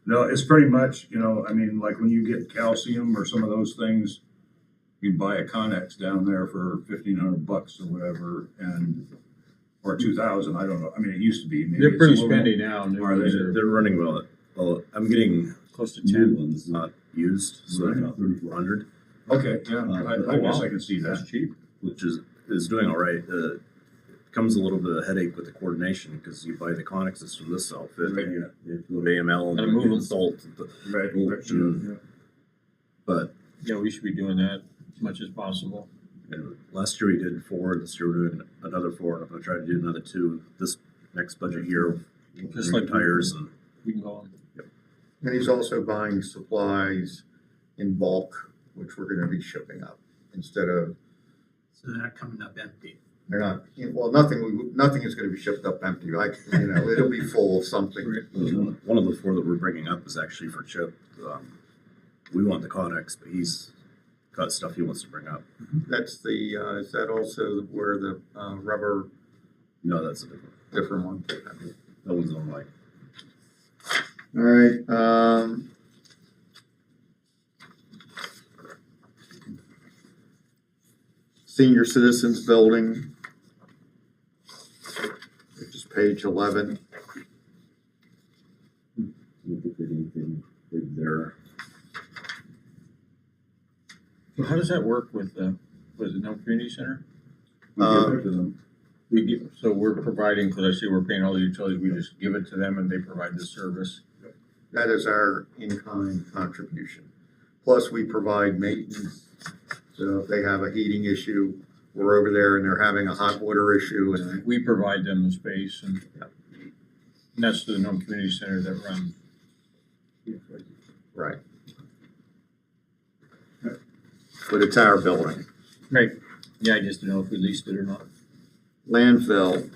[SPEAKER 2] No, it's pretty much, you know, I mean, like when you get calcium or some of those things, you buy a Connex down there for $1,500 or whatever, or 2,000. I don't know. I mean, it used to be. Maybe
[SPEAKER 5] They're
[SPEAKER 2] it's
[SPEAKER 5] pretty
[SPEAKER 2] a little-
[SPEAKER 5] spendy now. New
[SPEAKER 2] Are they?
[SPEAKER 5] ones are
[SPEAKER 8] They're running well. I'm getting
[SPEAKER 5] close to
[SPEAKER 8] new
[SPEAKER 5] 10.
[SPEAKER 8] ones not used, so they're about 3,400,
[SPEAKER 2] Okay, yeah, I guess I can see
[SPEAKER 5] That's
[SPEAKER 2] that.
[SPEAKER 5] cheap.
[SPEAKER 8] which is doing all right. Comes a little bit of headache with the coordination because you buy the Connexes from this outfit.
[SPEAKER 2] Right,
[SPEAKER 8] You have to go to AML
[SPEAKER 5] Gotta
[SPEAKER 8] and
[SPEAKER 5] move 'em.
[SPEAKER 8] consult.
[SPEAKER 2] Right,
[SPEAKER 8] Yeah. But
[SPEAKER 5] Yeah, we should be doing that as much as possible.
[SPEAKER 8] and last year we did 4. This year we're doing another 4. And I'm going to try to do another 2 this next budget year.
[SPEAKER 5] Just like
[SPEAKER 8] tires and
[SPEAKER 5] We can go on.
[SPEAKER 1] And he's also buying supplies in bulk, which we're gonna be shipping up instead of,
[SPEAKER 7] So they're not coming up empty.
[SPEAKER 1] they're not, well, nothing is gonna be shipped up empty. Like, you know, it'll be full of something.
[SPEAKER 8] one of the 4 that we're bringing up is actually for Chip. We want the Connex, but he's got stuff he wants to bring up.
[SPEAKER 1] That's the, is that also where the rubber,
[SPEAKER 8] No, that's a different.
[SPEAKER 1] different one?
[SPEAKER 8] That one's on my.
[SPEAKER 1] All right, Senior Citizens Building, which is page 11.
[SPEAKER 8] Anything big there.
[SPEAKER 5] So how does that work with was it Nome Community Center?
[SPEAKER 2] We give it to them.
[SPEAKER 5] So we're providing, because I see we're paying all the utilities, we just give it to them and they provide the service.
[SPEAKER 1] That is our in-kind contribution. Plus, we provide maintenance. So if they have a heating issue, we're over there and they're having a hot water issue and
[SPEAKER 5] We provide them the space and that's the Nome Community Center that runs.
[SPEAKER 1] right. But it's our building.
[SPEAKER 5] Right. Yeah, I just didn't know if we leased it or not.
[SPEAKER 1] Landfill.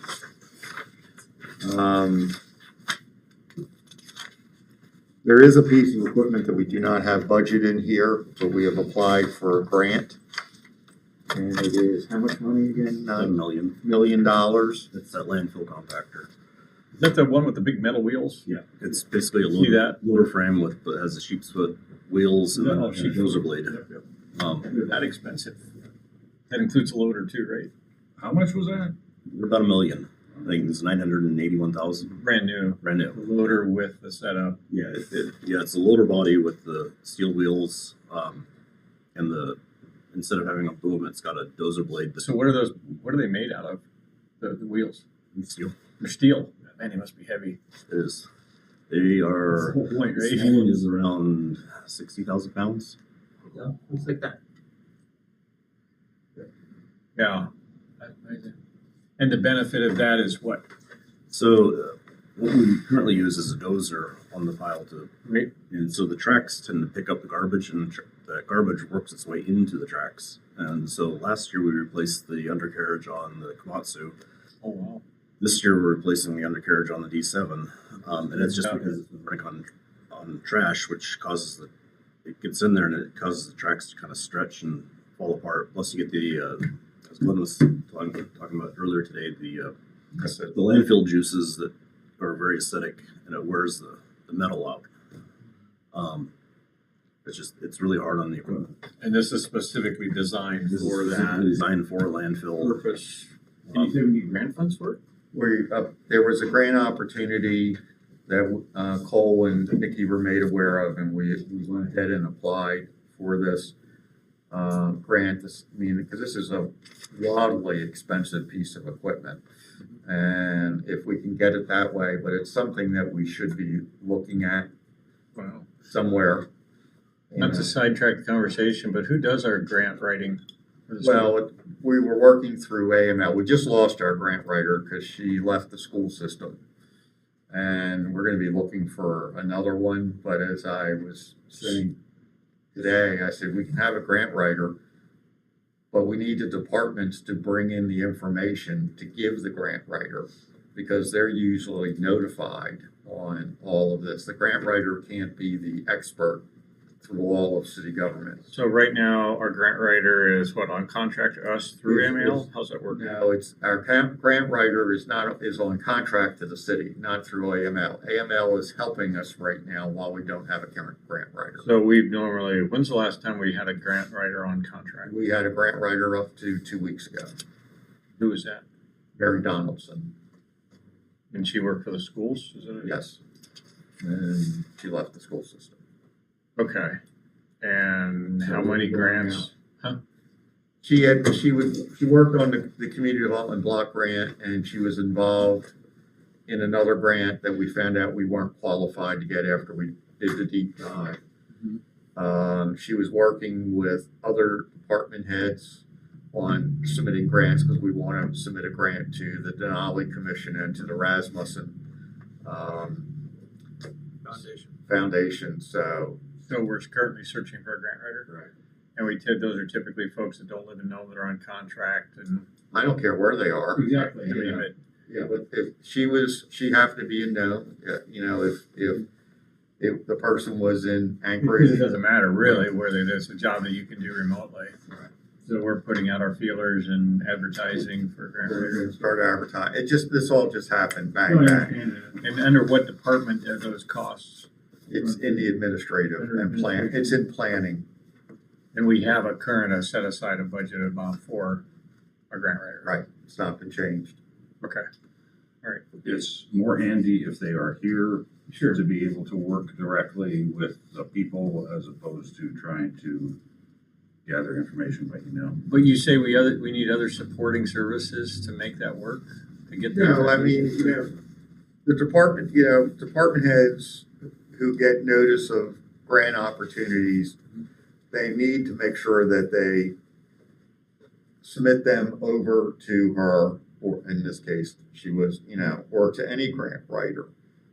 [SPEAKER 1] There is a piece of equipment that we do not have budget in here, but we have applied for a grant. And it is, how much money again?
[SPEAKER 8] $1 million.
[SPEAKER 1] $9 million.
[SPEAKER 8] It's that landfill compactor.
[SPEAKER 5] Is that the one with the big metal wheels?
[SPEAKER 8] Yeah. It's basically a
[SPEAKER 5] See that?
[SPEAKER 8] loader frame with has a sheep's foot wheels and then
[SPEAKER 5] Oh,
[SPEAKER 8] a
[SPEAKER 5] sheep's
[SPEAKER 8] dozer
[SPEAKER 5] foot.
[SPEAKER 8] blade.
[SPEAKER 5] They're that expensive. That includes a loader too, right?
[SPEAKER 2] How much was that?
[SPEAKER 8] They're about $1 million. I think it's 981,000.
[SPEAKER 5] Brand new.
[SPEAKER 8] Brand new.
[SPEAKER 5] The loader with the setup.
[SPEAKER 8] Yeah, it's a loader body with the steel wheels, and instead of having a boom, it's got a dozer blade.
[SPEAKER 5] So what are those? What are they made out of? The wheels.
[SPEAKER 8] Steel.
[SPEAKER 5] They're steel. Man, they must be heavy.
[SPEAKER 8] It is. They are.
[SPEAKER 5] That's the whole point,
[SPEAKER 8] The
[SPEAKER 5] right?
[SPEAKER 8] small one is around 60,000 pounds.
[SPEAKER 7] Yeah, looks like that.
[SPEAKER 5] Yeah. And the benefit of that is what?
[SPEAKER 8] So what we currently use is a dozer on the pile
[SPEAKER 5] Right.
[SPEAKER 8] and so the tracks tend to pick up the garbage, and the garbage works its way into the tracks. And so last year we replaced the undercarriage on the Komatsu.
[SPEAKER 5] Oh, wow.
[SPEAKER 8] This year we're replacing the undercarriage on the D7, and it's just because it's running on trash, which causes it gets in there and it causes the tracks to kind of stretch and fall apart. Plus, you get the as Glenn was talking about earlier today, the landfill juices that are very acidic, and it wears the metal out. It's really hard on the equipment.
[SPEAKER 5] And this is specifically designed
[SPEAKER 8] This is
[SPEAKER 5] for
[SPEAKER 8] specifically
[SPEAKER 5] that
[SPEAKER 8] designed for a landfill.
[SPEAKER 5] purpose. Can you say we need grant funds for it?
[SPEAKER 1] There was a grant opportunity that Cole and Nikki were made aware of, and we went ahead and applied for this grant. Because this is a wildly expensive piece of equipment. And if we can get it that way, but it's something that we should be looking at
[SPEAKER 5] Wow.
[SPEAKER 1] somewhere.
[SPEAKER 5] Not to sidetrack the conversation, but who does our grant writing? for the school?
[SPEAKER 1] Well, we were working through AML. We just lost our grant writer because she left the school system. And we're going to be looking for another one. But as I was saying today, I said, we can have a grant writer, but we need the departments to bring in the information to give the grant writer because they're usually notified on all of this. The grant writer can't be the expert through all of city government.
[SPEAKER 5] So right now, our grant writer is what, on contract to us through
[SPEAKER 1] Yes,
[SPEAKER 5] ML?
[SPEAKER 1] yes.
[SPEAKER 5] How's that work?
[SPEAKER 1] No, it's our grant writer is on contract to the city, not through AML. AML is helping us right now while we don't have a current grant writer.
[SPEAKER 5] So when's the last time we had a grant writer on contract?
[SPEAKER 1] We had a grant writer up to 2 weeks ago,
[SPEAKER 5] Who was that?
[SPEAKER 1] Mary Donaldson.
[SPEAKER 5] And she worked for the schools? Is it?
[SPEAKER 1] Yes. And she left the school system.
[SPEAKER 5] Okay. And
[SPEAKER 1] So
[SPEAKER 5] how many
[SPEAKER 1] we're going
[SPEAKER 5] grants?
[SPEAKER 1] She worked on the community development block grant, and she was involved in another grant that we found out we weren't qualified to get after we did the deep dive. She was working with other department heads on submitting grants because we want to submit a grant to the Denali Commission and to the Rasmussen Foundation. So
[SPEAKER 5] we're currently searching for a grant writer?
[SPEAKER 1] Right.
[SPEAKER 5] And those are typically folks that don't live in Nome that are on contract and.
[SPEAKER 1] I don't care where they are.
[SPEAKER 5] Exactly. I
[SPEAKER 1] You
[SPEAKER 5] mean,
[SPEAKER 1] know.
[SPEAKER 5] but
[SPEAKER 1] Yeah, but if she have to be in Nome. You know, if the person was in
[SPEAKER 5] it
[SPEAKER 1] Anchorage.
[SPEAKER 5] doesn't matter really where they live. It's a job that you can do remotely.
[SPEAKER 1] Right.
[SPEAKER 5] So we're putting out our feelers and advertising for grant
[SPEAKER 1] We're
[SPEAKER 5] writers.
[SPEAKER 1] gonna start advertising. This all just happened,
[SPEAKER 5] No, I
[SPEAKER 1] bang, bang.
[SPEAKER 5] understand that. And under what department are those costs?
[SPEAKER 1] It's in the administrative and plan, it's in planning,
[SPEAKER 5] And we have a set aside a budget amount for a grant writer.
[SPEAKER 1] right? It's not been changed.
[SPEAKER 5] Okay.
[SPEAKER 2] It's more handy if they are here to be able to work directly with the people as opposed to trying to gather information by email.
[SPEAKER 5] But you say we need other supporting services to make that work, to get there?
[SPEAKER 1] No, I mean, the department heads who get notice of grant opportunities, they need to make sure that they submit them over to her, or in this case, she was, or to any grant writer.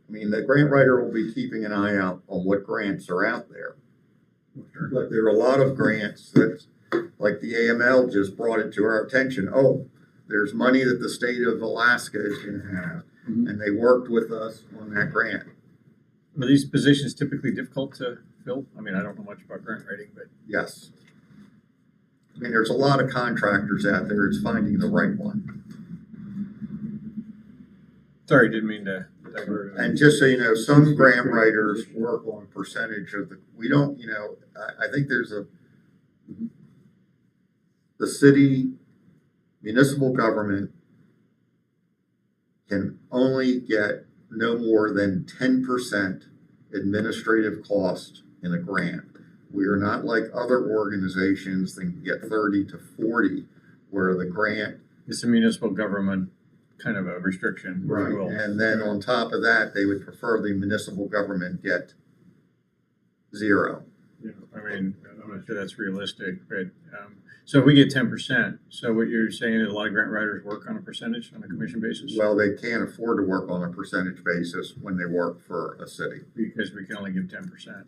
[SPEAKER 1] I mean, the grant writer will be keeping an eye out on what grants are out there. But there are a lot of grants that, like the AML just brought it to our attention. Oh, there's money that the state of Alaska is going to have. And they worked with us on that grant.
[SPEAKER 5] Are these positions typically difficult to fill? I mean, I don't know much about grant writing, but
[SPEAKER 1] Yes. I mean, there's a lot of contractors out there. It's finding the right one.
[SPEAKER 5] sorry, didn't mean to divert.
[SPEAKER 1] And just so you know, some grant writers work on percentage of we don't, I think there's the city municipal government can only get no more than 10% administrative cost in a grant. We are not like other organizations that can get 30 to 40, where the grant.
[SPEAKER 5] It's a municipal government kind of a restriction. if you will.
[SPEAKER 1] And then on top of that, they would prefer the municipal government get 0.
[SPEAKER 5] you know, I mean, I'm not sure that's realistic, but, so if we get 10%, so what you're saying is a lot of grant writers work on a percentage, on a commission basis?
[SPEAKER 1] Well, they can't afford to work on a percentage basis when they work for a city,
[SPEAKER 5] Because we can only give 10%.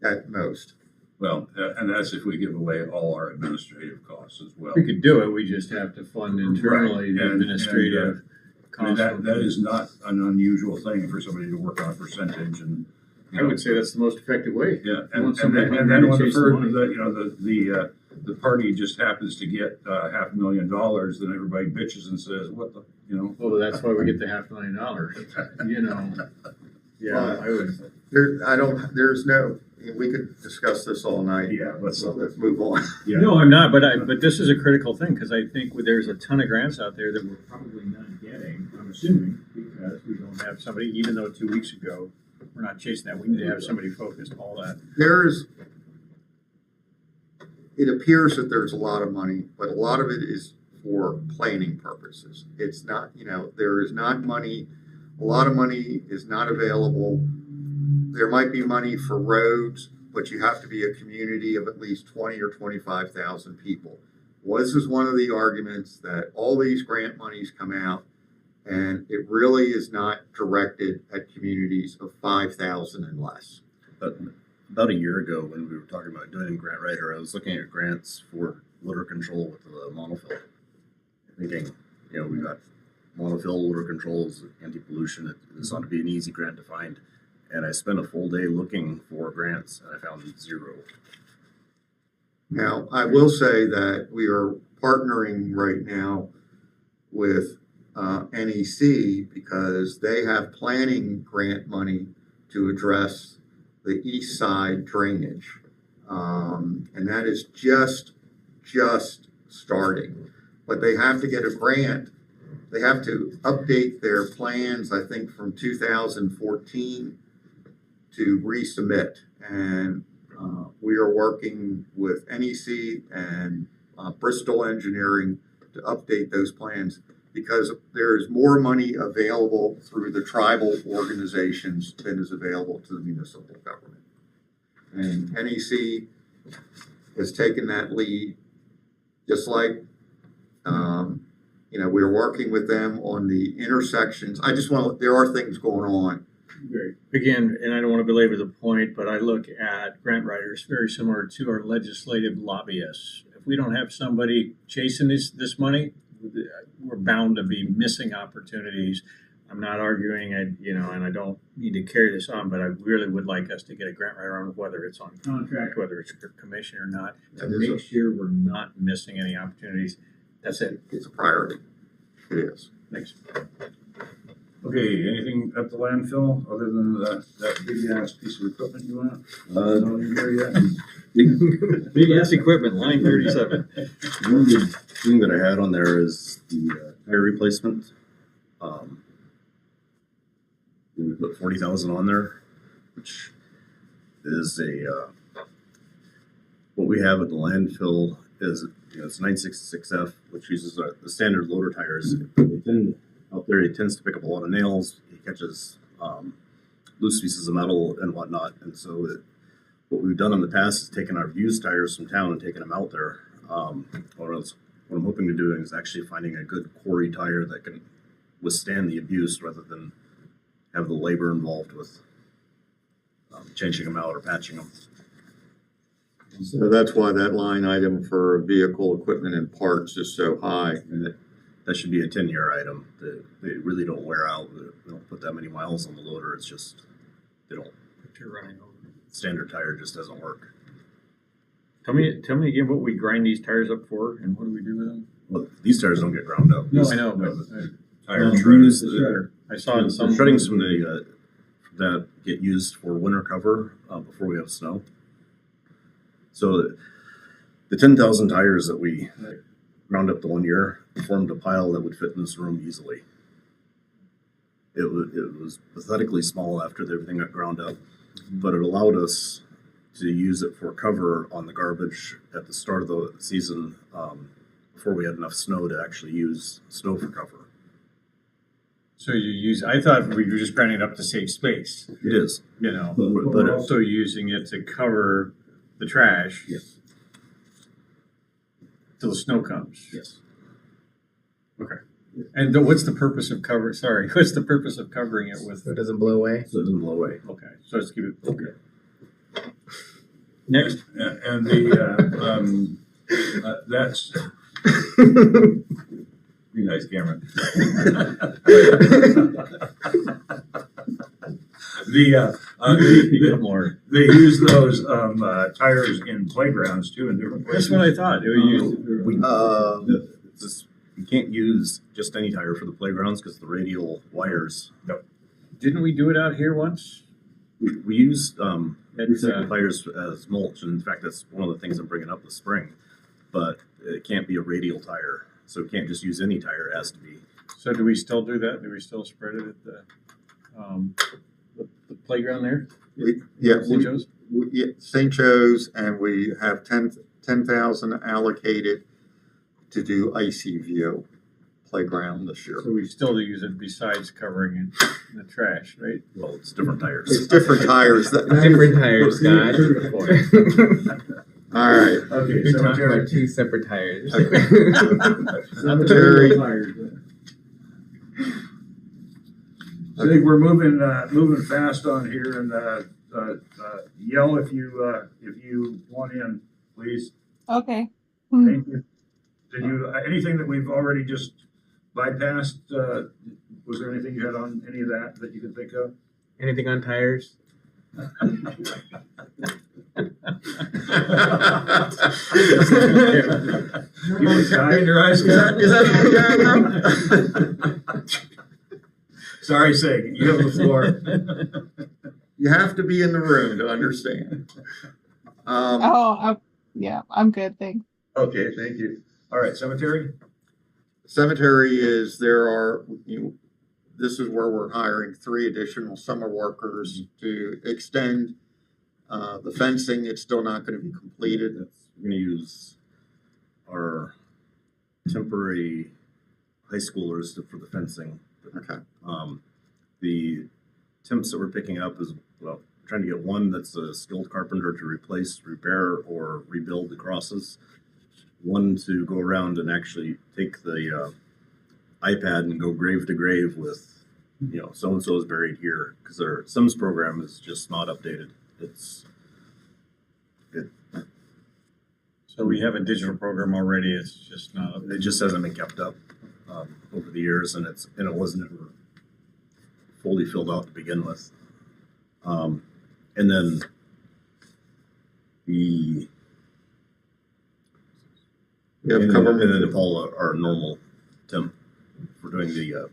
[SPEAKER 1] at most.
[SPEAKER 2] Well, and that's if we give away all our administrative costs as well.
[SPEAKER 5] We could do it, we just have to fund internally
[SPEAKER 2] Right.
[SPEAKER 5] the administrative
[SPEAKER 2] I mean,
[SPEAKER 5] costs.
[SPEAKER 2] that is not an unusual thing for somebody to work on a percentage and. you
[SPEAKER 5] I
[SPEAKER 2] know,
[SPEAKER 5] would say that's the most effective way.
[SPEAKER 2] Yeah,
[SPEAKER 5] You
[SPEAKER 2] and,
[SPEAKER 5] want somebody
[SPEAKER 2] and then when the
[SPEAKER 5] hungry to chase the
[SPEAKER 2] first,
[SPEAKER 5] money.
[SPEAKER 2] you know, the party just happens to get $500,000, then everybody bitches and says, what the, you know?
[SPEAKER 5] Well, that's why we get the $500,000, you know. Yeah,
[SPEAKER 1] Well,
[SPEAKER 5] I would.
[SPEAKER 1] There's no, we could discuss this all night.
[SPEAKER 2] Yeah, let's,
[SPEAKER 1] So let's move on.
[SPEAKER 2] yeah.
[SPEAKER 5] No, I'm not, but this is a critical thing, because I think there's a ton of grants out there that we're probably not getting, I'm assuming, because we don't have somebody, even though 2 weeks ago, we're not chasing that, we need to have somebody focused, all that.
[SPEAKER 1] It appears that there's a lot of money, but a lot of it is for planning purposes. It's not, there is not money, a lot of money is not available. There might be money for roads, but you have to be a community of at least 20 or 25,000 people. Well, this is one of the arguments that all these grant monies come out, and it really is not directed at communities of 5,000 and less.
[SPEAKER 8] But about a year ago, when we were talking about doing grant writer, I was looking at grants for litter control with the monofill. Thinking, we got monofill, litter controls, anti-pollution. This ought to be an easy grant to find. And I spent a full day looking for grants, and I found 0.
[SPEAKER 1] Now, I will say that we are partnering right now with NEC because they have planning grant money to address the east side drainage. And that is just starting. But they have to get a grant. They have to update their plans, I think, from 2014 to resubmit. And we are working with NEC and Bristol Engineering to update those plans because there is more money available through the tribal organizations than is available to the municipal government. And NEC has taken that lead, just like, we're working with them on the intersections. There are things going on.
[SPEAKER 5] Again, and I don't want to belabor the point, but I look at grant writers very similar to our legislative lobbyists. If we don't have somebody chasing this money, we're bound to be missing opportunities. I'm not arguing, and I don't need to carry this on, but I really would like us to get a grant writer on, whether it's on contract, whether it's commission or not, to make sure we're not missing any opportunities. That's it.
[SPEAKER 1] It's a priority. It is.
[SPEAKER 5] Thanks.
[SPEAKER 2] Okay, anything at the landfill other than that big ass piece of equipment you want? No, you hear yet?
[SPEAKER 5] Big ass equipment, line 37.
[SPEAKER 8] One good thing that I had on there is the tire replacement. We put 40,000 on there, which is what we have at the landfill is it's 966F, which uses the standard loader tires. Out there, he tends to pick up a lot of nails. He catches loose pieces of metal and whatnot. And so what we've done in the past is taken our used tires from town and taken them out there. What I'm hoping to do is actually finding a good quarry tire that can withstand the abuse rather than have the labor involved with changing them out or patching them.
[SPEAKER 1] So that's why that line item for vehicle equipment and parts is so high.
[SPEAKER 8] And that should be a 10-year item. They really don't wear out. They don't put that many miles on the loader. It's just, they don't.
[SPEAKER 5] If you're running over.
[SPEAKER 8] Standard tire just doesn't work.
[SPEAKER 5] Tell me again what we grind these tires up for and what do we do with them?
[SPEAKER 8] Well, these tires don't get ground up.
[SPEAKER 5] No, I know, but
[SPEAKER 2] Tire
[SPEAKER 8] We
[SPEAKER 2] shredders.
[SPEAKER 8] use
[SPEAKER 5] the
[SPEAKER 8] the-
[SPEAKER 5] shredder. I saw in some.
[SPEAKER 8] The shreddings from that get used for winter cover before we have snow. So the 10,000 tires that we ground up the 1 year formed a pile that would fit in this room easily. It was pathetically small after everything got ground up, but it allowed us to use it for cover on the garbage at the start of the season before we had enough snow to actually use snow for cover.
[SPEAKER 5] So I thought we were just grinding it up to save space,
[SPEAKER 8] It is.
[SPEAKER 5] but
[SPEAKER 8] But
[SPEAKER 5] we're also using it to cover the trash
[SPEAKER 2] Yes.
[SPEAKER 5] till the snow comes.
[SPEAKER 2] Yes.
[SPEAKER 5] And what's the purpose of covering it with?
[SPEAKER 10] So it doesn't blow away.
[SPEAKER 8] So it doesn't blow away.
[SPEAKER 5] Okay, so let's keep it, okay. Next.
[SPEAKER 2] And the, that's, be nice, Cameron. They use those, tires in playgrounds too in different places.
[SPEAKER 5] That's what I thought.
[SPEAKER 8] You can't use just any tire for the playgrounds because the radial wires.
[SPEAKER 5] Didn't we do it out here once?
[SPEAKER 8] We use
[SPEAKER 5] It's,
[SPEAKER 8] recycled tires as mulch, and in fact, that's one of the things I'm bringing up this spring. But it can't be a radial tire, so it can't just use any tire. It has to be.
[SPEAKER 5] So do we still do that? Do we still spread it at the playground there?
[SPEAKER 1] Yeah,
[SPEAKER 5] St. Joe's?
[SPEAKER 1] St. Joe's, and we have 10,000 allocated to do Icy View playground this year.
[SPEAKER 5] So we still use it besides covering it in the trash, right?
[SPEAKER 8] Well, it's different tires.
[SPEAKER 1] It's different tires.
[SPEAKER 10] Different tires, Scott.
[SPEAKER 1] All right.
[SPEAKER 2] Okay,
[SPEAKER 10] You're talking
[SPEAKER 2] cemetery.
[SPEAKER 10] about two separate tires.
[SPEAKER 1] Cemetery.
[SPEAKER 2] I think we're moving fast on here, and yell if you want in, please.
[SPEAKER 9] Okay.
[SPEAKER 2] Thank you. Did you anything that we've already just bypassed? Was there anything you had on any of that you could think of?
[SPEAKER 10] Anything on tires?
[SPEAKER 2] Your eyes, Sorry, Sig, you have the floor.
[SPEAKER 1] You have to be in the room to understand.
[SPEAKER 9] Yeah, I'm good. Thanks.
[SPEAKER 2] Okay, thank you. All right, cemetery?
[SPEAKER 1] Cemetery this is where we're hiring 3 additional summer workers to extend the fencing. It's still not going to be completed.
[SPEAKER 8] We're going to use our temporary high schoolers for the fencing.
[SPEAKER 1] Okay.
[SPEAKER 8] The temps that we're picking up is, well, trying to get one that's a skilled carpenter to replace, repair, or rebuild the crosses. One to go around and actually take the iPad and go grave to grave with, so-and-so is buried here, because their Sims program is just not updated.
[SPEAKER 5] So we have a digital program already. It's just not.
[SPEAKER 8] It just hasn't been kept up over the years, and it wasn't ever fully filled out to begin with. And then
[SPEAKER 1] We have cover.
[SPEAKER 8] and then Paul, our normal Tim, for doing the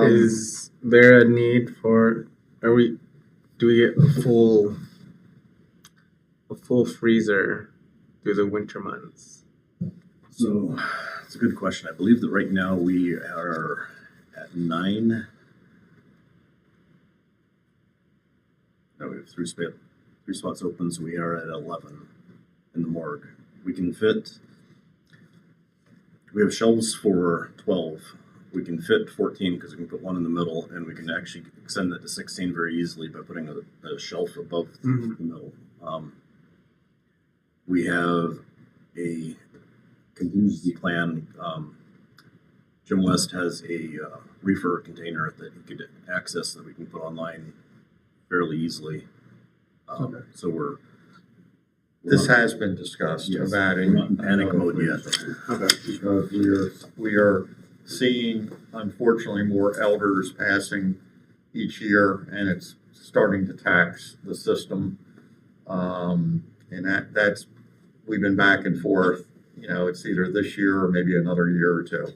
[SPEAKER 10] Is there a need for? Do we get a full freezer through the winter months?
[SPEAKER 8] So it's a good question. I believe that right now we are at 9. No, we have 3 spots open, so we are at 11 in the morgue. We have shelves for 12. We can fit 14 because we can put one in the middle, and we can actually extend it to 16 very easily by putting a shelf above the middle. We have a contingency plan. Jim West has a reefer container that he could access that we can put online fairly easily. So
[SPEAKER 1] This has been discussed
[SPEAKER 8] Yes.
[SPEAKER 1] about it.
[SPEAKER 8] we're not in panic mode yet.
[SPEAKER 1] Because we are seeing, unfortunately, more elders passing each year, and it's starting to tax the system. And that's we've been back and forth. It's either this year or maybe another year or two.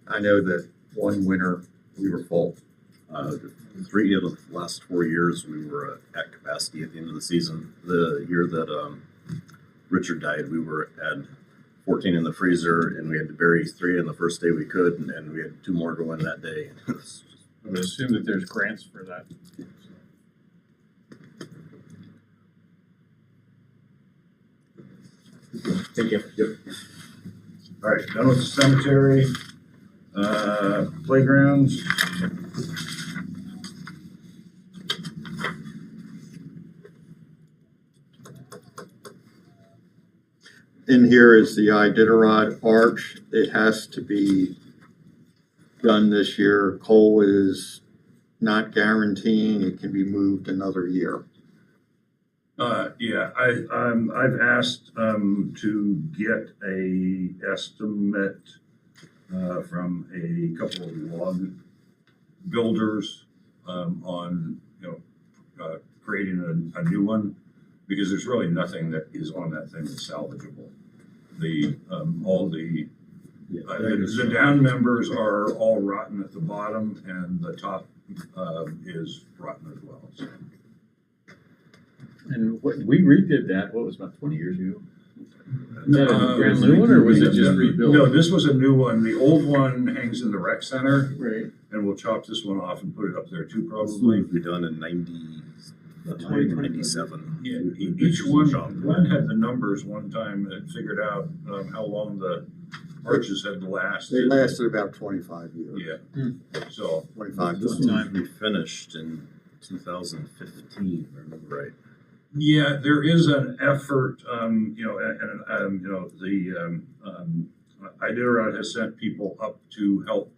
[SPEAKER 1] I know that one winter we were full.
[SPEAKER 8] 3 of the last 4 years we were at capacity at the end of the season. The year that Richard died, we were at 14 in the freezer, and we had to bury 3 on the first day we could, and we had 2 more go in that day.
[SPEAKER 5] I would assume that there's grants for that.
[SPEAKER 10] Thank you.
[SPEAKER 2] All right, done with the cemetery, playgrounds.
[SPEAKER 1] in here is the Iditarod Arch. It has to be done this year. Cole is not guaranteeing it can be moved another year.
[SPEAKER 2] Yeah, I've asked, to get a estimate, from a couple of log builders, on, creating a new one, because there's really nothing that is on that thing that's salvageable. All the down members are all rotten at the bottom, and the top, is rotten as well, so.
[SPEAKER 5] And we redid that, what was about 20 years ago? Is that a brand new one, or was it just rebuilt?
[SPEAKER 2] No, this was a new one. The old one hangs in the rec center,
[SPEAKER 5] Right.
[SPEAKER 2] and we'll chop this one off and put it up there too, probably.
[SPEAKER 8] We done in 97.
[SPEAKER 2] Yeah, each one, Glenn had the numbers one time and figured out, how long the arches had
[SPEAKER 1] They
[SPEAKER 2] lasted.
[SPEAKER 1] lasted about 25 years.
[SPEAKER 2] Yeah, so,
[SPEAKER 1] 25
[SPEAKER 8] This
[SPEAKER 1] to
[SPEAKER 8] one we finished in 2015, if I remember right.
[SPEAKER 2] yeah, there is an effort, Iditarod has sent people up to help,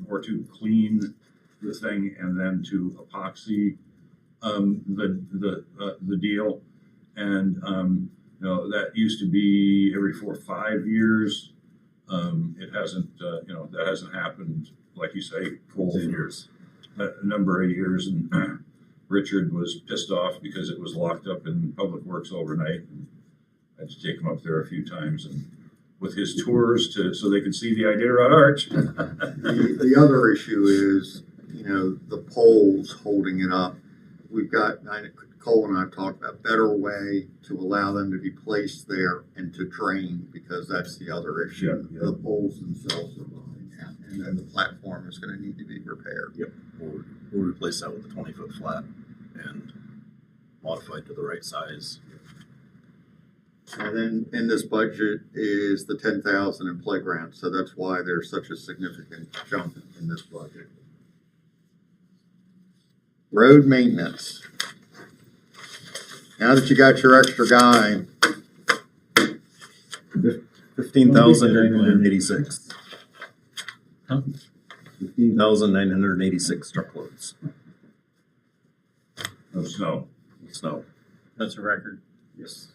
[SPEAKER 2] or to clean the thing and then to epoxy, the deal. And, that used to be every 4 or 5 years. It hasn't, that hasn't happened, like you say, Cole,
[SPEAKER 8] 10
[SPEAKER 2] for
[SPEAKER 8] years.
[SPEAKER 2] a number of years. And Richard was pissed off because it was locked up in Public Works overnight. And I had to take him up there a few times and with his tours so they could see the Iditarod Arch.
[SPEAKER 1] The other issue is, the poles holding it up. We've got, Cole and I have talked about a better way to allow them to be placed there and to drain, because that's the other issue.
[SPEAKER 2] Yeah.
[SPEAKER 1] The poles themselves are falling out, and then the platform is going to need to be repaired.
[SPEAKER 8] Yep. We'll replace that with a 20-foot flat and modify it to the right size.
[SPEAKER 1] And then in this budget is the 10,000 in playground, so that's why there's such a significant jump in this budget. Road maintenance. Now that you got your extra guy,
[SPEAKER 8] 15,986. 15,986 truckloads
[SPEAKER 2] of snow.
[SPEAKER 8] of snow.
[SPEAKER 5] That's a record.
[SPEAKER 8] Yes.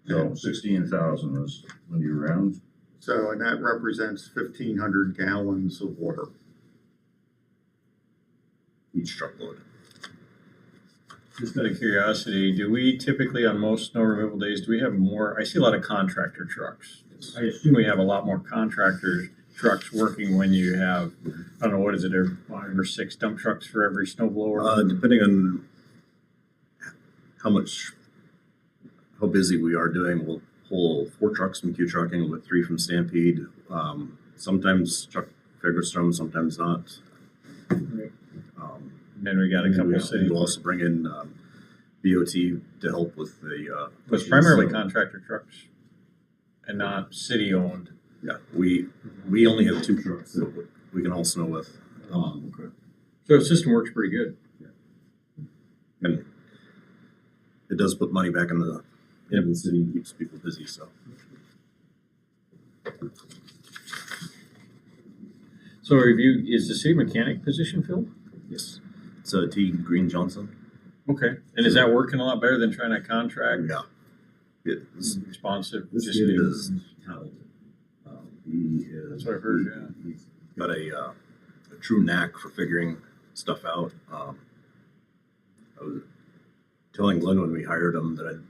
[SPEAKER 2] So 16,000 was when you round.
[SPEAKER 1] so, and that represents 1,500 gallons of water.
[SPEAKER 8] Each truckload.
[SPEAKER 5] Just out of curiosity, do we typically on most snow removal days, do we have more, I see a lot of contractor trucks. I assume we have a lot more contractor trucks working when you have, I don't know, what is it, 5 or 6 dump trucks for every snow blower?
[SPEAKER 8] Depending on how busy we are doing, we'll pull 4 trucks from Q Trucking with 3 from Stampede. Sometimes Chuck Fagerstrom, sometimes not.
[SPEAKER 5] And then we got a couple of cities.
[SPEAKER 8] We'll also bring in BOT to help with the.
[SPEAKER 5] It's primarily contractor trucks and not city owned.
[SPEAKER 8] Yeah, we only have 2 trucks that we can haul snow with.
[SPEAKER 5] Okay. So the system works pretty good.
[SPEAKER 8] And it does put money back in the city and keeps people busy, so.
[SPEAKER 5] So is the city mechanic position filled?
[SPEAKER 8] Yes. It's T. Green Johnson.
[SPEAKER 5] Okay. And is that working a lot better than trying to contract?
[SPEAKER 8] Yeah. It is.
[SPEAKER 5] Responsive.
[SPEAKER 8] This
[SPEAKER 5] Just
[SPEAKER 8] kid
[SPEAKER 5] new.
[SPEAKER 8] is talented. He is.
[SPEAKER 5] That's what I've heard, yeah.
[SPEAKER 8] He's got a true knack for figuring stuff out. I was telling Glenn when we hired him that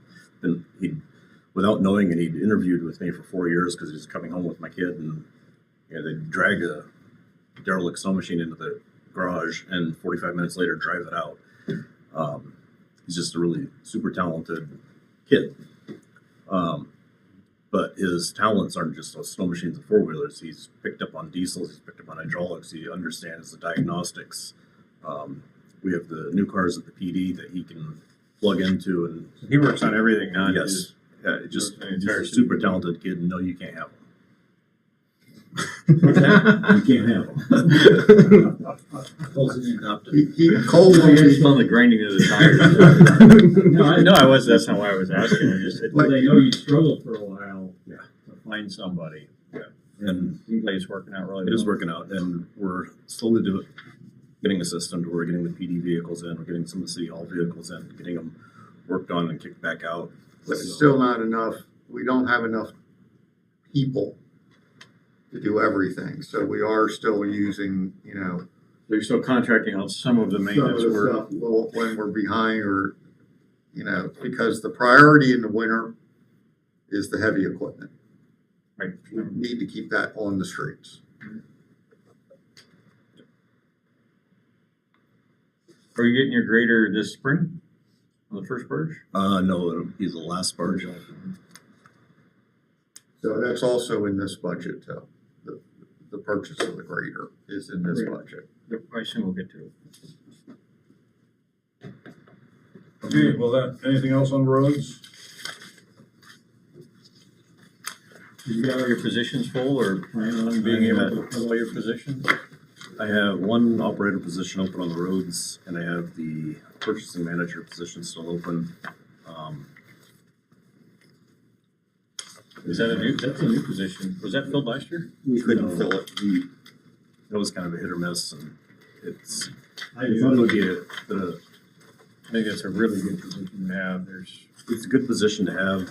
[SPEAKER 8] without knowing, and he'd interviewed with me for 4 years because he was coming home with my kid, and they'd drag a derelict snow machine into the garage and 45 minutes later drive it out. He's just a really super talented kid. But his talents aren't just on snow machines and 4-wheelers. He's picked up on diesels, he's picked up on hydraulics, he understands the diagnostics. We have the new cars at the PD that he can plug into, and
[SPEAKER 5] He works on everything, not
[SPEAKER 8] yes,
[SPEAKER 5] just.
[SPEAKER 8] just
[SPEAKER 5] the
[SPEAKER 8] he's
[SPEAKER 5] entire
[SPEAKER 8] a
[SPEAKER 5] city.
[SPEAKER 8] super talented kid, and no, you can't have him.
[SPEAKER 5] What's that?
[SPEAKER 8] You can't have him.
[SPEAKER 1] Cole will be,
[SPEAKER 5] on the grinding of the tires. No, I was. That's not why I was asking. I just said,
[SPEAKER 1] Like-
[SPEAKER 5] I know you struggled for a while.
[SPEAKER 8] Yeah.
[SPEAKER 5] find somebody.
[SPEAKER 8] And
[SPEAKER 5] Seems like it's working out really
[SPEAKER 8] it is
[SPEAKER 5] well.
[SPEAKER 8] working out, and we're slowly getting a system to where we're getting the PD vehicles in, we're getting some of the city hall vehicles in, getting them worked on and kicked back out.
[SPEAKER 1] But it's still not enough, we don't have enough people to do everything, so we are still using, you know,
[SPEAKER 5] They're still contracting out some of the
[SPEAKER 1] some of
[SPEAKER 5] maintenance
[SPEAKER 1] the
[SPEAKER 5] work.
[SPEAKER 1] stuff when we're behind or, you know, because the priority in the winter is the heavy equipment.
[SPEAKER 5] Right.
[SPEAKER 1] We need to keep that on the streets.
[SPEAKER 5] Are you getting your grader this spring? On the first purge?
[SPEAKER 8] No, it'll be the last barge.
[SPEAKER 1] So that's also in this budget, too. The purchase of the grader is in this
[SPEAKER 5] Right.
[SPEAKER 1] budget.
[SPEAKER 5] Yep, I assume we'll get to it.
[SPEAKER 2] Okay, well, anything else on roads?
[SPEAKER 5] You got all your positions full or plan on being able to fill all your positions?
[SPEAKER 8] I have one operator position open on the roads, and I have the purchasing manager position still open.
[SPEAKER 5] Is that that's a new position. Was that filled last year?
[SPEAKER 1] We couldn't fill it.
[SPEAKER 8] That was kind of a hit or miss, and it's, I thought it would be a bit of,
[SPEAKER 5] I think that's a really good position to have.
[SPEAKER 8] it's a good position to have,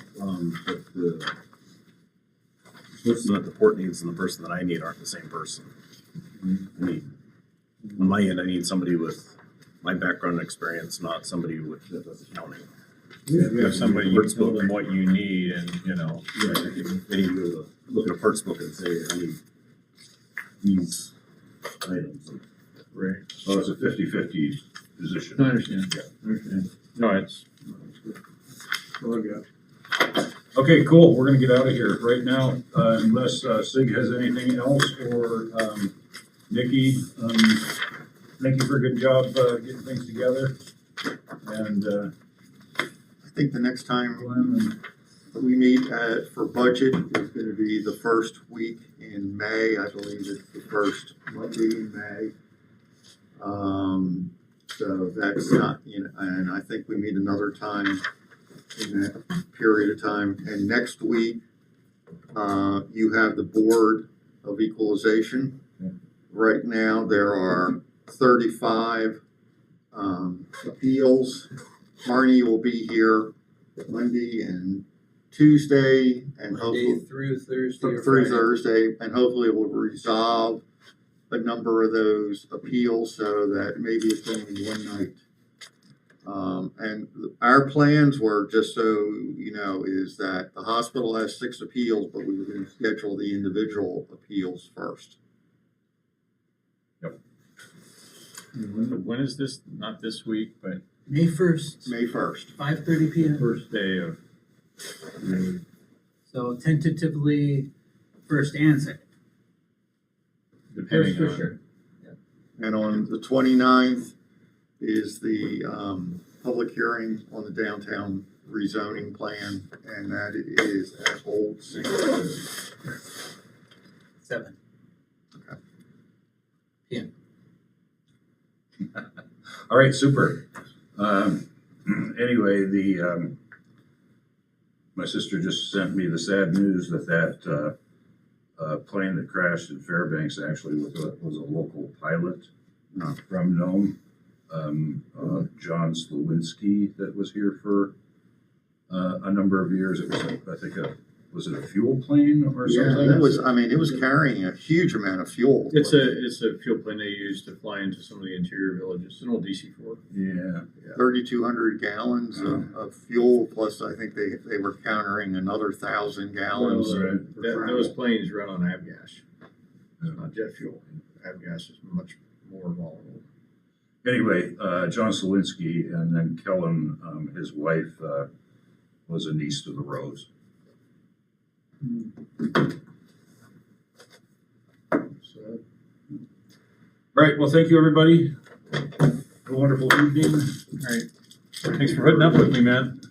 [SPEAKER 8] but the person that the port needs and the person that I need aren't the same person. I need, on my end, I need somebody with my background and experience, not somebody that does accounting.
[SPEAKER 5] We have somebody, you tell them what you need and, you know.
[SPEAKER 8] Yeah, they need to look at a parts book and say, I need these items.
[SPEAKER 5] Right.
[SPEAKER 2] Well, it's a 50-50 position.
[SPEAKER 5] I understand. Yeah. I understand. No, it's. Well, yeah.
[SPEAKER 2] Okay, cool. We're gonna get out of here right now, unless Sig has anything else, or Nikki. Thank you for a good job getting things together. And
[SPEAKER 1] I think the next time we meet for budget is gonna be the first week in May. I believe it's the first Monday in May. So that's not, you know, and I think we meet another time in that period of time. And next week, you have the Board of Equalization. Right now, there are 35 appeals. Marnie will be here Monday and Tuesday, and
[SPEAKER 7] Monday
[SPEAKER 1] hopefully
[SPEAKER 7] through Thursday or
[SPEAKER 1] through
[SPEAKER 7] Friday.
[SPEAKER 1] Thursday, and hopefully we'll resolve a number of those appeals so that maybe it's only one night. And our plans were, just so you know, is that the hospital has 6 appeals, but we were going to schedule the individual appeals first.
[SPEAKER 5] When is this? Not this week, but
[SPEAKER 7] May 1st,
[SPEAKER 1] May 1st.
[SPEAKER 7] 5:30 p.m.
[SPEAKER 5] first day of.
[SPEAKER 7] So tentatively, first and second.
[SPEAKER 5] Depending
[SPEAKER 7] First for
[SPEAKER 5] on.
[SPEAKER 7] sure.
[SPEAKER 1] And on the 29th is the public hearing on the downtown rezoning plan, and that is at Old Single.
[SPEAKER 7] 7.
[SPEAKER 2] all right, super. Anyway, my sister just sent me the sad news that plane that crashed in Fairbanks actually was a local pilot from Nome, John Slowinski, that was here for a number of years. It was, I think, was it a fuel plane or something?
[SPEAKER 1] Yeah, it was carrying a huge amount of fuel.
[SPEAKER 5] It's a fuel plane they use to fly into some of the interior villages. It's an old DC-4.
[SPEAKER 2] Yeah.
[SPEAKER 1] 3,200 gallons of fuel, plus I think they were countering another 1,000 gallons.
[SPEAKER 5] Those planes run on avgas, not jet fuel. Avgas is much more volatile.
[SPEAKER 2] Anyway, John Slowinski, and then Kellen, his wife, was a niece to the Rose. So, all right, well, thank you, everybody. Have a wonderful evening.
[SPEAKER 5] All right. Thanks for putting up with me, man.